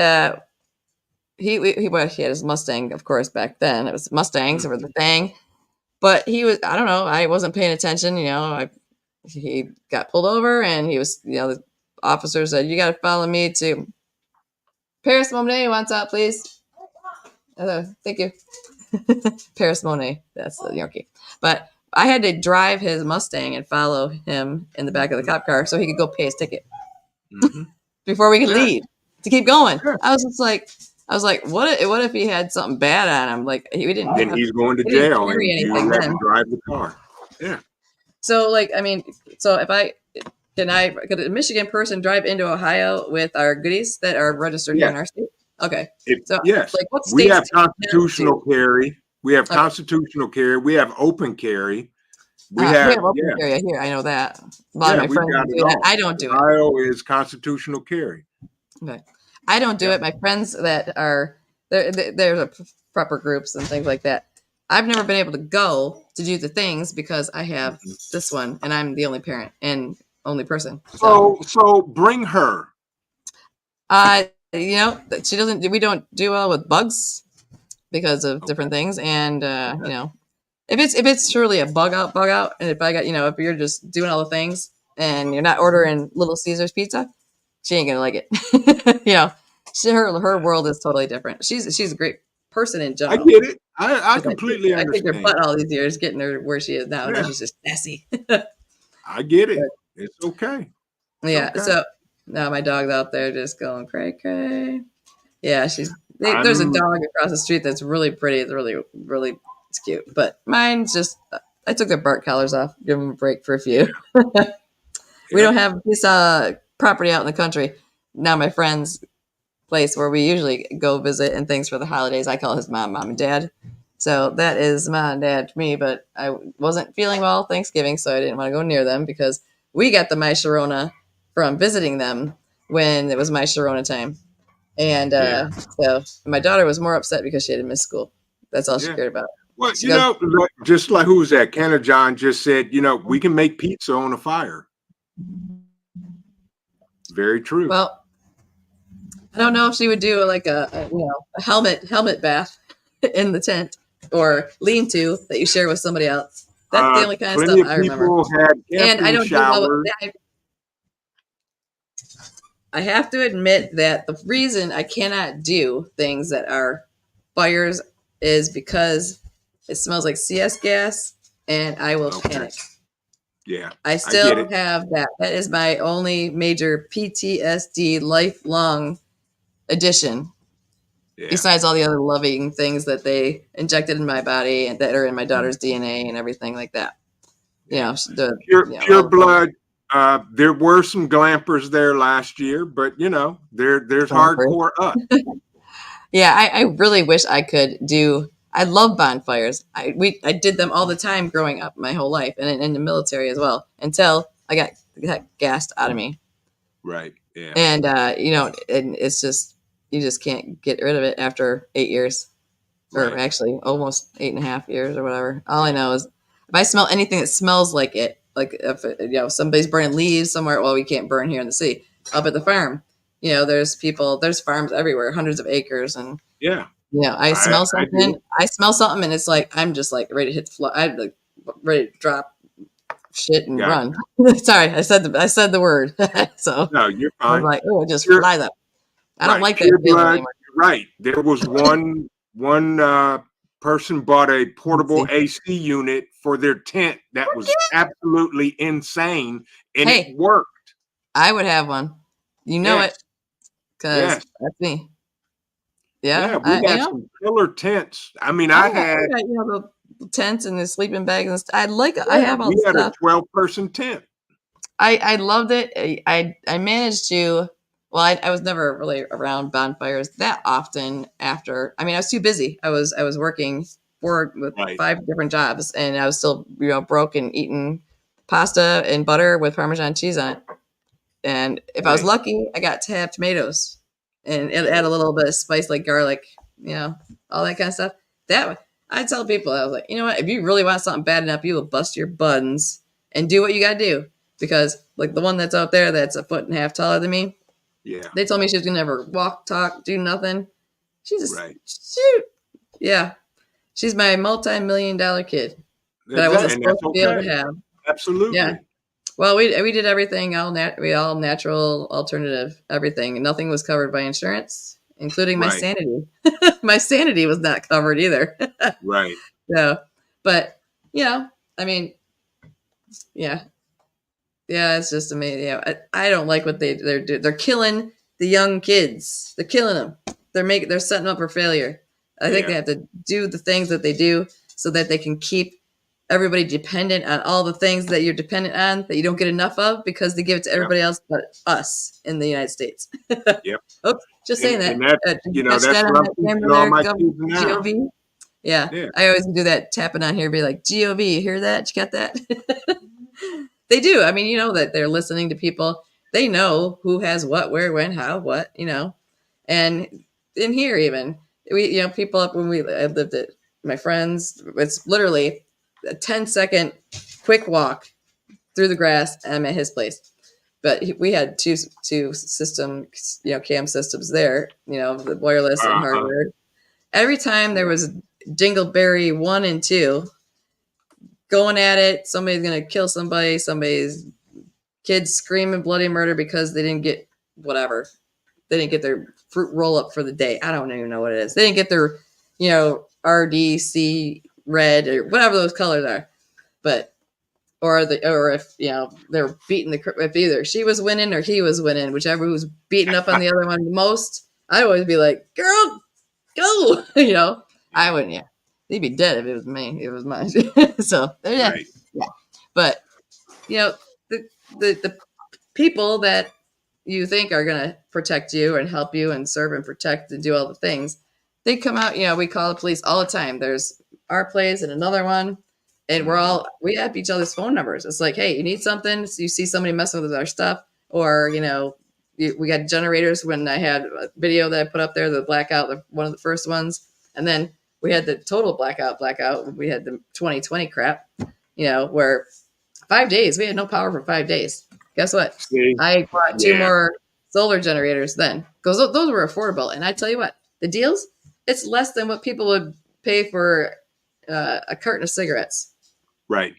he had his Mustang, of course. Back then, it was Mustangs were the thing. But he was, I don't know, I wasn't paying attention. He got pulled over, and he was, the officer said, "You got to follow me to Paris Monet. Wants out, please." Thank you. Paris Monet. That's the Yorkie. But I had to drive his Mustang and follow him in the back of the cop car so he could go pay his ticket before we could leave to keep going. I was like, what if he had something bad on him? Like we didn't. Then he's going to jail and you have to drive the car. Yeah. So could a Michigan person drive into Ohio with our goodies that are registered here in our state? Okay. Yes. What we have constitutional carry. We have constitutional carry. We have open carry. We have open carry here. I know that. A lot of my friends do that. I don't do it. Ohio is constitutional carry. Okay. I don't do it. My friends that are there's a prepper groups and things like that. I've never been able to go to do the things because I have this one and I'm the only parent and only person. So bring her. She doesn't. We don't do well with bugs because of different things, and if it's truly a bug out, and if I got if you're just doing all the things and you're not ordering Little Caesars pizza, she ain't gonna like it. Her world is totally different. She's a great person in general. I get it. I completely understand. I think her butt all these years getting her where she is now. Now she's just sassy. I get it. It's okay. Yeah. Okay. So now my dog's out there just going cray cray. Yeah, there's a dog across the street that's really pretty. It's really, really it's cute. But mine's just I took their bark collars off, give them a break for a few. We don't have this property out in the country. Now my friend's place where we usually go visit and things for the holidays. I call his mom and dad. So that is mom and dad to me, but I wasn't feeling well Thanksgiving, so I didn't want to go near them because we got the My Sharona from visiting them when it was My Sharona time. And so my daughter was more upset because she had to miss school. That's all she cared about. Well, just like who was that? Kenna John just said, we can make pizza on a fire. very true. Well, I don't know if she would do like a helmet bath in the tent or lean to that you share with somebody else. That's the only kind of stuff Plenty of I remember. people had And I camping don't do well with showers. that. I have to admit that the reason I cannot do things that are fires is because it smells like CS gas and I will panic. Yeah. I still have that. That is my only major PTSD lifelong addition. Yeah. Besides all the other loving things that they injected in my body and that are in my daughter's DNA and everything like that. You know, pure blood. There were some glampers there last year, but you know, there's hardcore us. Yeah, I really wish I could do. I love bonfires. I did them all the time growing up, my whole life, and in the military as well, until I got gassed out of me. Right. Yeah. And you know, and it's just you just can't get rid of it after 8 years, or actually almost 8.5 years or whatever. All I know is if I smell anything that smells like it, like if somebody's burning leaves somewhere, well, we can't burn here in the city. Up at the farm, you know, there's farms everywhere, hundreds of acres, and I smell something. I smell something, and it's like I'm just like ready to hit the floor. I'm like ready to drop shit and run. Sorry, I said the word. So no, you're fine. I'm like, oh, just fly up. I don't like that feeling anymore. Right. There was one person bought a portable AC unit for their tent that was absolutely insane, and it worked. I would have one. You know it, because that's me. Yeah, we got some killer tents. I mean, I had the tents and the sleeping bags and I have all we had stuff. a 12-person tent. I loved it. I managed to. Well, I was never really around bonfires that often after. I mean, I was too busy. I was working with 5 different jobs, and I was still broke and eating pasta and butter with Parmesan cheese on it. And if I was lucky, I got to have tomatoes and add a little bit of spice like garlic, all that kind of stuff. That I tell people, I was like, you know what? If you really want something bad enough, you will bust your buttons and do what you got to do. Because like the one that's out there that's 1.5 feet taller than me. Yeah. They told me she was going to never walk, talk, do nothing. She just, shoot. Yeah. She's my multi-million-dollar kid that I wasn't supposed to be able to have. Absolutely. Yeah. Well, we did everything, all natural, alternative, everything. Nothing was covered by insurance, including my sanity. My sanity was not covered either. Right. So, but, I mean, yeah, it's just amazing. I don't like what they're doing. They're killing the young kids. They're killing them. They're setting them up for failure. I think they have to do the things that they do so that they can keep everybody dependent on all the things that you're dependent on that you don't get enough of because they give it to everybody else but us in the United States. Yep. Oops, just saying that. And that's all my kids now. GOV. Yeah. I always do that tapping on here, be like, GOV, you hear that? You got that? They do. I mean, that they're listening to people. They know who has what, where, when, how, what, and in here even we, people up when I lived at my friends, it's literally a 10-second quick walk through the grass. I'm at his place, but we had two systems, cam systems there, the wireless and hardware. Every time there was Dingleberry 1 and 2 going at it, somebody's going to kill somebody's kids screaming bloody murder because they didn't get whatever. They didn't get their fruit roll up for the day. I don't even know what it is. They didn't get their, RDC red or whatever those colors are. But, or if, they're beating if either she was winning or he was winning, whichever was beating up on the other one the most, I'd always be like, girl, go, I wouldn't, they'd be dead if it was me. It was mine. So, yeah. But, the people that you think are going to protect you and help you and serve and protect and do all the things, they come out, we call the police all the time. There's our place and another one, and we have each other's phone numbers. It's like, hey, you need something? So you see somebody messing with our stuff, or, we got generators. When I had a video that I put up there, the blackout, one of the first ones, and then we had the total blackout. We had the 2020 crap, where 5 days, we had no power for 5 days. Guess what? I bought 2 more solar generators then, because those were affordable. And I tell you what, the deals, it's less than what people would pay for a carton of cigarettes. Right.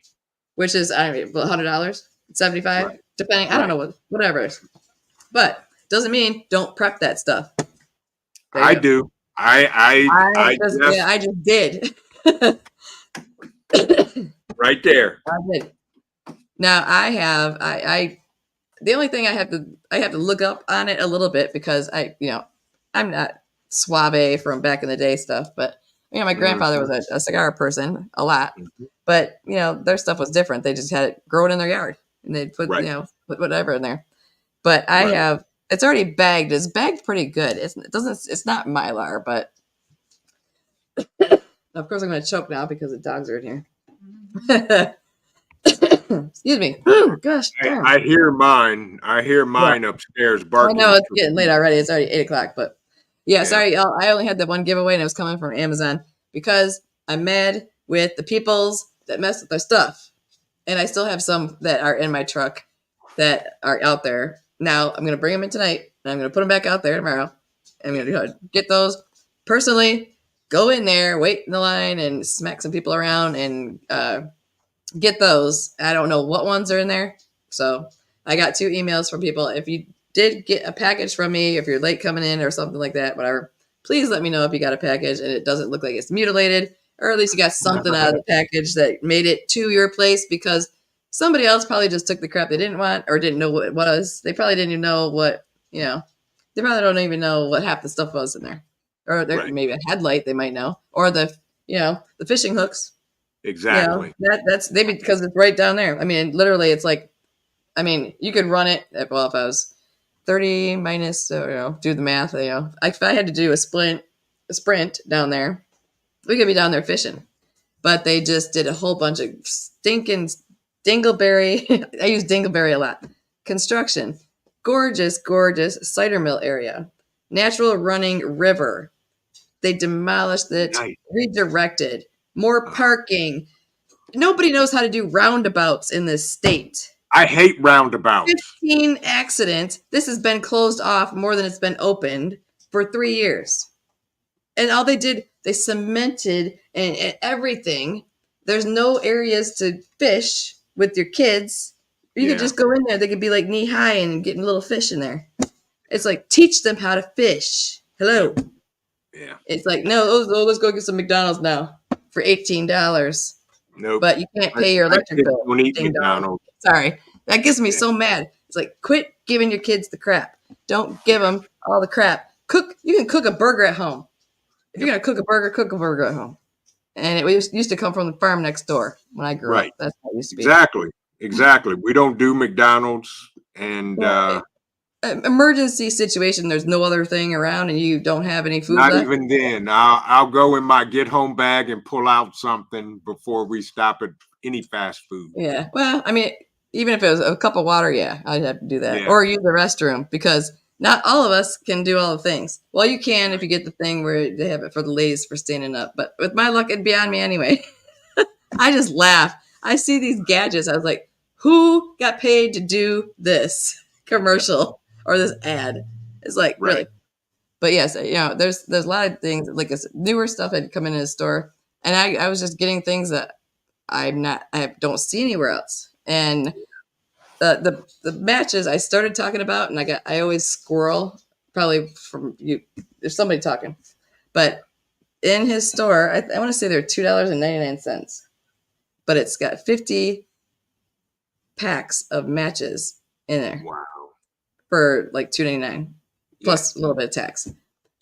Which is, I don't know, $100, 75, right. Depending. Right. I don't know, whatever it is. But doesn't mean don't prep that stuff. I do. I just did. Right there. I did. Now the only thing I have to look up on it a little bit, because I'm not suave from back in the day stuff, but my grandfather was a cigar person a lot, but their stuff was different. They just had it growing in their yard and they'd put, put whatever in there. But it's already bagged. It's bagged pretty good. It's not Mylar, but of course I'm going to choke now because the dogs are in here. Excuse me. Gosh. I hear mine. Upstairs barking. I know it's getting late already. It's already 8:00, but sorry. I only had that one giveaway and it was coming from Amazon because I'm mad with the peoples that mess with their stuff. And I still have some that are in my truck that are out there. Now I'm going to bring them in tonight and I'm going to put them back out there tomorrow. I'm going to get those personally, go in there, wait in the line and smack some people around and, get those. I don't know what ones are in there. So I got 2 emails from people. If you did get a package from me, if you're late coming in or something like that, whatever, please let me know if you got a package and it doesn't look like it's mutilated, or at least you got something out of the package that made it to your place, because somebody else probably just took the crap they didn't want or didn't know what it was. They probably didn't even know what, they probably don't even know what half the stuff was in there. Or maybe a headlight they might know. Or the fishing hooks. Exactly. That's maybe because it's right down there. I mean, literally, it's like, you could run it. Well, if I was 30 minus, do the math. If I had to do a sprint down there, we could be down there fishing. But they just did a whole bunch of stinking dingleberry. I use dingleberry a lot. Construction, gorgeous cider mill area, natural running river. They demolished it, redirected. More parking. Nobody knows how to do roundabouts in this state. I hate roundabouts. 15 accidents. This has been closed off more than it's been opened for 3 years. And all they did, they cemented and everything. There's no areas to fish with your kids. You could just go in there. They could be like knee high and getting little fish in there. It's like, teach them how to fish. Hello. Yeah. It's like, no, let's go get some McDonald's now. For $18. Nope. But you can't pay your electric bill. Don't eat McDonald's. Sorry. That gets me so mad. It's like, quit giving your kids the crap. Don't give them all the crap. You can cook a burger at home. If you're going to cook a burger at home. And it used to come from the farm next door when I grew up. That's how it used to be. Exactly. We don't do McDonald's and emergency situation, there's no other thing around and you don't have any food not left. Even then. I'll go in my get home bag and pull out something before we stop at any fast food. Yeah. Well, even if it was a cup of water, I'd have to do that. Or use the restroom, because not all of us can do all the things. Well, you can if you get the thing where they have it for the ladies for standing up. But with my luck, it'd be on me anyway. I just laugh. I see these gadgets. I was like, who got paid to do this commercial or this ad? It's like, really? But yes, there's a lot of things, like newer stuff had come in the store, and I was just getting things that I don't see anywhere else. And the matches I started talking about, and I always squirrel, probably from you. There's somebody talking, but in his store, I want to say they're $2.99, but it's got 50 packs of matches in there. Wow. For like $2.99 plus a little bit of tax.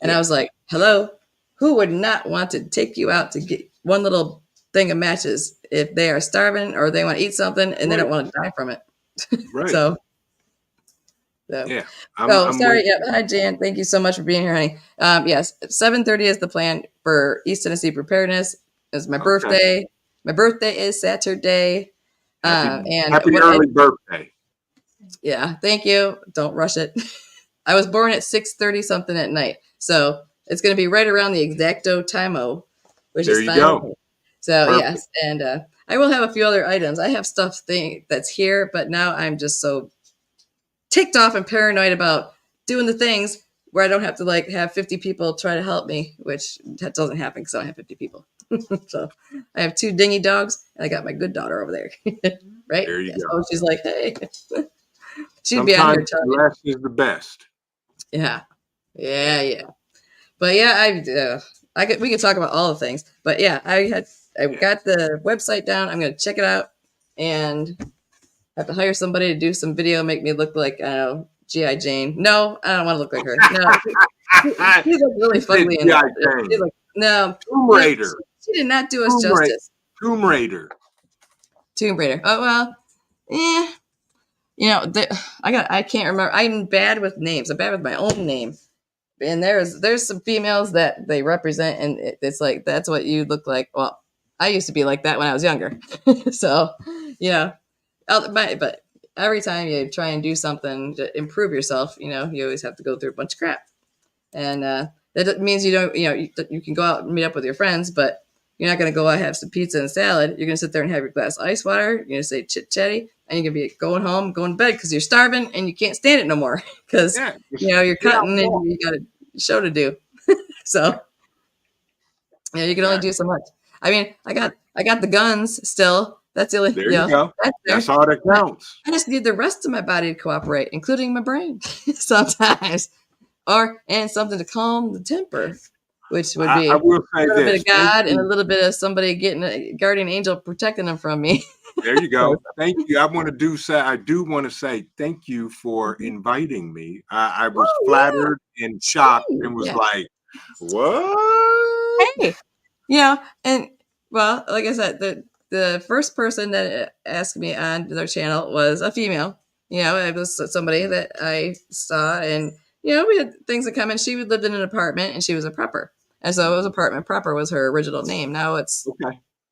And I was like, hello, who would not want to take you out to get one little thing of matches if they are starving or they want to eat something and they don't want to die from it? Right. So yeah. Sorry. Hi, Jan. Thank you so much for being here, honey. Yes, 7:30 is the plan for East Tennessee Preparedness. It's my birthday. My birthday is Saturday. Happy early birthday. Yeah, thank you. Don't rush it. I was born at 6:30 something at night, so it's going to be right around the exacto time-o, which is fine. There you go. So perfect. Yes, and I will have a few other items. I have stuff that's here, but now I'm just so ticked off and paranoid about doing the things where I don't have to like have 50 people try to help me, which that doesn't happen because I don't have 50 people. So I have 2 dingy dogs, and I got my good daughter over there. Right? There you go. So she's like, hey, she'd Sometimes be on here telling me. less is the best. Yeah. But yeah, we could talk about all the things. But yeah, I got the website down. I'm gonna check it out, and I have to hire somebody to do some video, make me look like G.I. Jane. No, I don't want to look like her. No, she looked really fugly in it. No, Tomb Raider. She did not do us justice. Tomb Raider. Oh well, I can't remember. I'm bad with names. I'm bad with my own name. And there's some females that they represent, and it's like that's what you look like. Well, I used to be like that when I was younger. So, but every time you try and do something to improve yourself, you always have to go through a bunch of crap. And that means you don't, you can go out and meet up with your friends, but you're not going to go out and have some pizza and salad. You're going to sit there and have your glass of ice water. You're going to say chit chatty, and you're going to be going home, going to bed because you're starving and you can't stand it no more because you're cutting and you got a show to do. So you can only do so much. I mean, I got the guns still. That's the only. There you go. That's all that counts. I just need the rest of my body to cooperate, including my brain, sometimes, and something to calm the temper. Which would be I will say a little this. bit of God and a little bit of somebody getting a guardian angel protecting them from me. There you go. Thank you. I do want to say thank you for inviting me. I was flattered and shocked and was like, what? Hey, and well, like I said, the first person that asked me on their channel was a female. It was somebody that I saw, and we had things in common. She lived in an apartment, and she was a prepper. And so it was Apartment Prepper was her original name. Now it's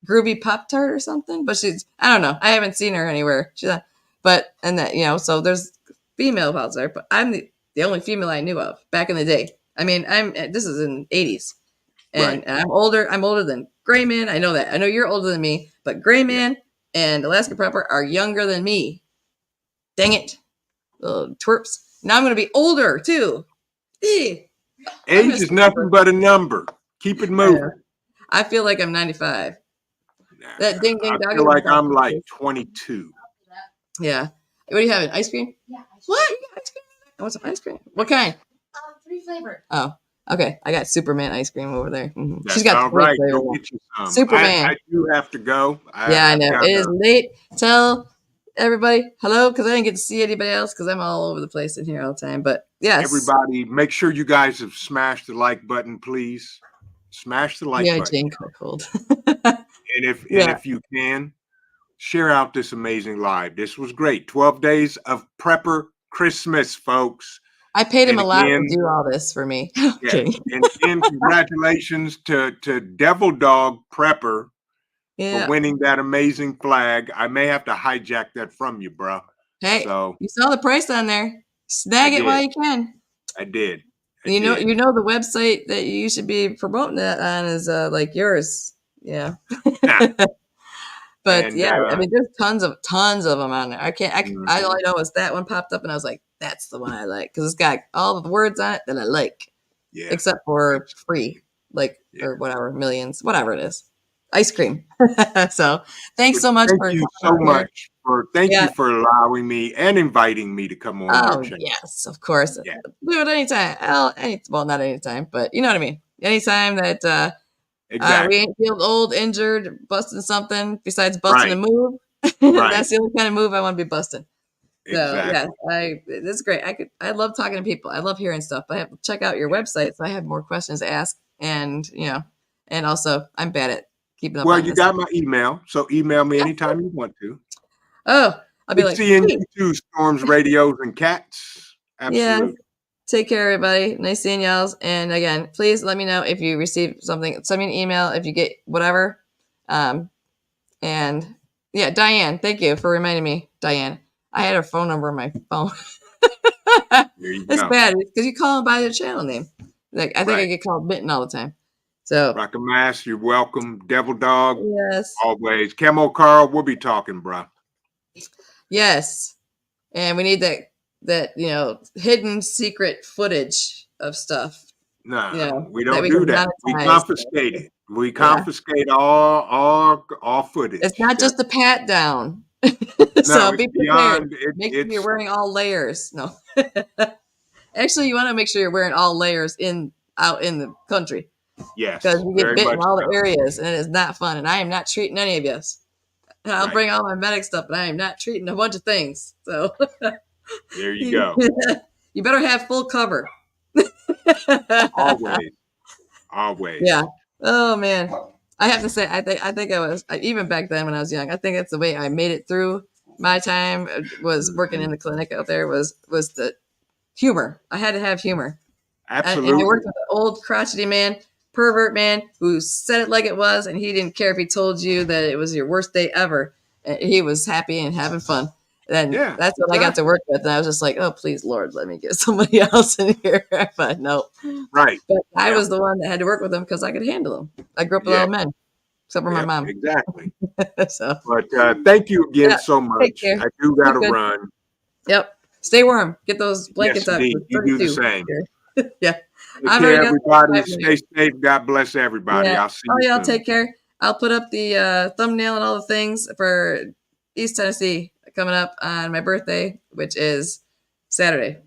Groovy Pop Tart or something. But I don't know. I haven't seen her anywhere. So there's female out there, but I'm the only female I knew of back in the day. I mean, this is in the 80s. And I'm older. I'm older than Gray Man. I know that. I know you're older than me, but Gray Man and Alaska Prepper are younger than me. Dang it. Little twerps. Now I'm going to be older too. Age is nothing but a number. Keep it moving. I feel like I'm 95. That ding ding dong. I feel like I'm like 22. Yeah. What do you have? Ice cream? Yeah. What? You got ice cream? I want some ice cream. What kind? 3 flavors. Oh, okay. I got Superman ice cream over there. Mm-hmm. She's got 3 flavors. Go get you some. Superman. I do have to go. I know. It is late. Tell everybody hello, because I didn't get to see anybody else because I'm all over the place in here all the time. But yes, everybody, make sure you guys have smashed the like button, please. Smash the like button. Yeah, Jane Cold. And if you can, share out this amazing live. This was great. 12 days of prepper Christmas, folks. I paid him a lot to do all this for me. Okay. And congratulations to Devil Dog Prepper. For winning that amazing flag. I may have to hijack that from you, bro. Hey, you saw the price on there. Snag it while you can. I did. You know the website that you should be promoting that on is like yours. Yeah. But I mean, there's tons of them on there. All I know is that one popped up, and I was like, that's the one I like because it's got all the words on it that I like. Yeah. Except for free, or whatever, millions, whatever it is. Ice cream. So thanks so much. Thank you so much for allowing me and inviting me to come on. Oh yes, of course. Yeah. Do it anytime. Well, not anytime, but you know what I mean. Anytime that we ain't feel old, injured, busting something besides busting a move. That's the only kind of move I want to be busting. So it's great. I love talking to people. I love hearing stuff. I have to check out your website so I have more questions to ask, and and also I'm bad at keeping up. Well, you got my email, so email me anytime you want to. Oh, I'll be like, seeing you too, Storms, Radios, and Cats. Absolutely. Yeah. Take care, everybody. Nice seeing y'all. And again, please let me know if you receive something. Send me an email if you get whatever. And yeah, Diane, thank you for reminding me, Diane. I had her phone number on my phone. It's bad because you call them by their channel name. I think I get called Mitten all the time. So Rockamass, you're welcome. Devil Dog, yes, always. Camo Carl, we'll be talking, bro. Yes, and we need that that, hidden secret footage of stuff, No, we that don't we do can that. We monetize. confiscate it. We Yeah. confiscate all footage. It's not just a pat down. No, So it's be prepared. beyond it. Make sure you're It's wearing all layers. No. Actually, you want to make sure you're wearing all layers out in the country, because yes, you get very bit in much all so. the areas, and it is not fun. And I am not treating any of you. I'll Right. bring all my medic stuff, but I am not treating a bunch of things. So There you go. you better have full cover. Always. Yeah. Oh man. I have to say, I think I was, even back then when I was young, I think that's the way I made it through my time, was working in the clinic out there, was the humor. I had to have humor. Absolutely. And I worked with an old crotchety man, pervert man, who said it like it was, and he didn't care if he told you that it was your worst day ever. He was happy and having fun. And Yeah, that's what I got to work with. And I was just like, oh, please, Lord, let me get somebody else in here. But no. Right. But I was the one that had to work with them because I could handle them. I grew up with all men, except for my mom. Exactly. So, But thank you again so much. care. I do got to run. Yep. Stay warm. Get those blankets up. You do the same. Yeah. Take care, everybody. Stay safe. God bless everybody. Yeah. I'll see you y'all soon. take care. I'll put up the thumbnail and all the things for East Tennessee coming up on my birthday, which is Saturday.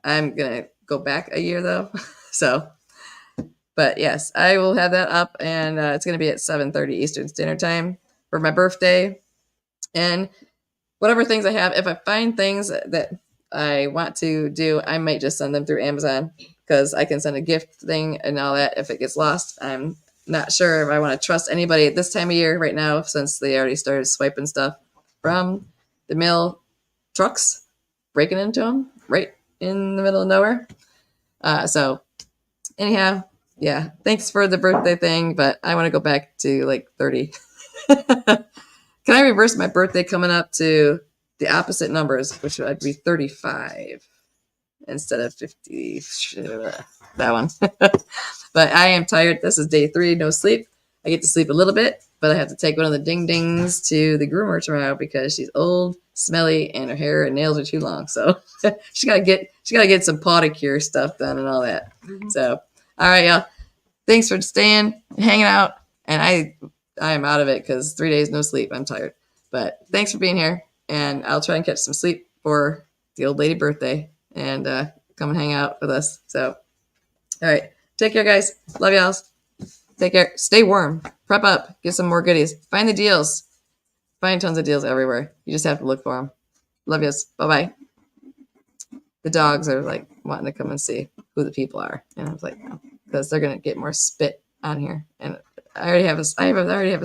I'm going to go back a year though. So, but yes, I will have that up, and it's going to be at 7:30 Eastern Standard Time for my birthday. And whatever things I have, if I find things that I want to do, I might just send them through Amazon, because I can send a gift thing and all that if it gets lost. I'm not sure if I want to trust anybody at this time of year right now, since they already started swiping stuff from the mail trucks, breaking into them right in the middle of nowhere. So anyhow, yeah, thanks for the birthday thing, but I want to go back to like 30. Can I reverse my birthday coming up to the opposite numbers, which would be 35 instead of 50? That one. But I am tired. This is day 3, no sleep. I get to sleep a little bit, but I have to take one of the ding dings to the groomer tomorrow because she's old, smelly, and her hair and nails are too long. So she gotta get some pedicure stuff done and all that. So all right, y'all. Thanks for staying, hanging out, and I am out of it because 3 days no sleep. I'm tired, but thanks for being here, and I'll try and catch some sleep for the old lady birthday and come and hang out with us. So, all right, take care, guys. Love y'all. Take care. Stay warm. Prep up. Get some more goodies. Find the deals. Find tons of deals everywhere. You just have to look for them. Love yous. Bye bye. The dogs are like wanting to come and see who the people are, and I was like, no, because they're gonna get more spit on here. And I already have a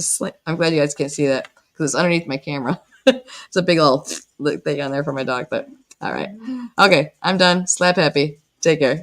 sling. I'm glad you guys can't see that because it's underneath my camera. It's a big old thing on there for my dog. But all right, okay, I'm done. Slap happy. Take care.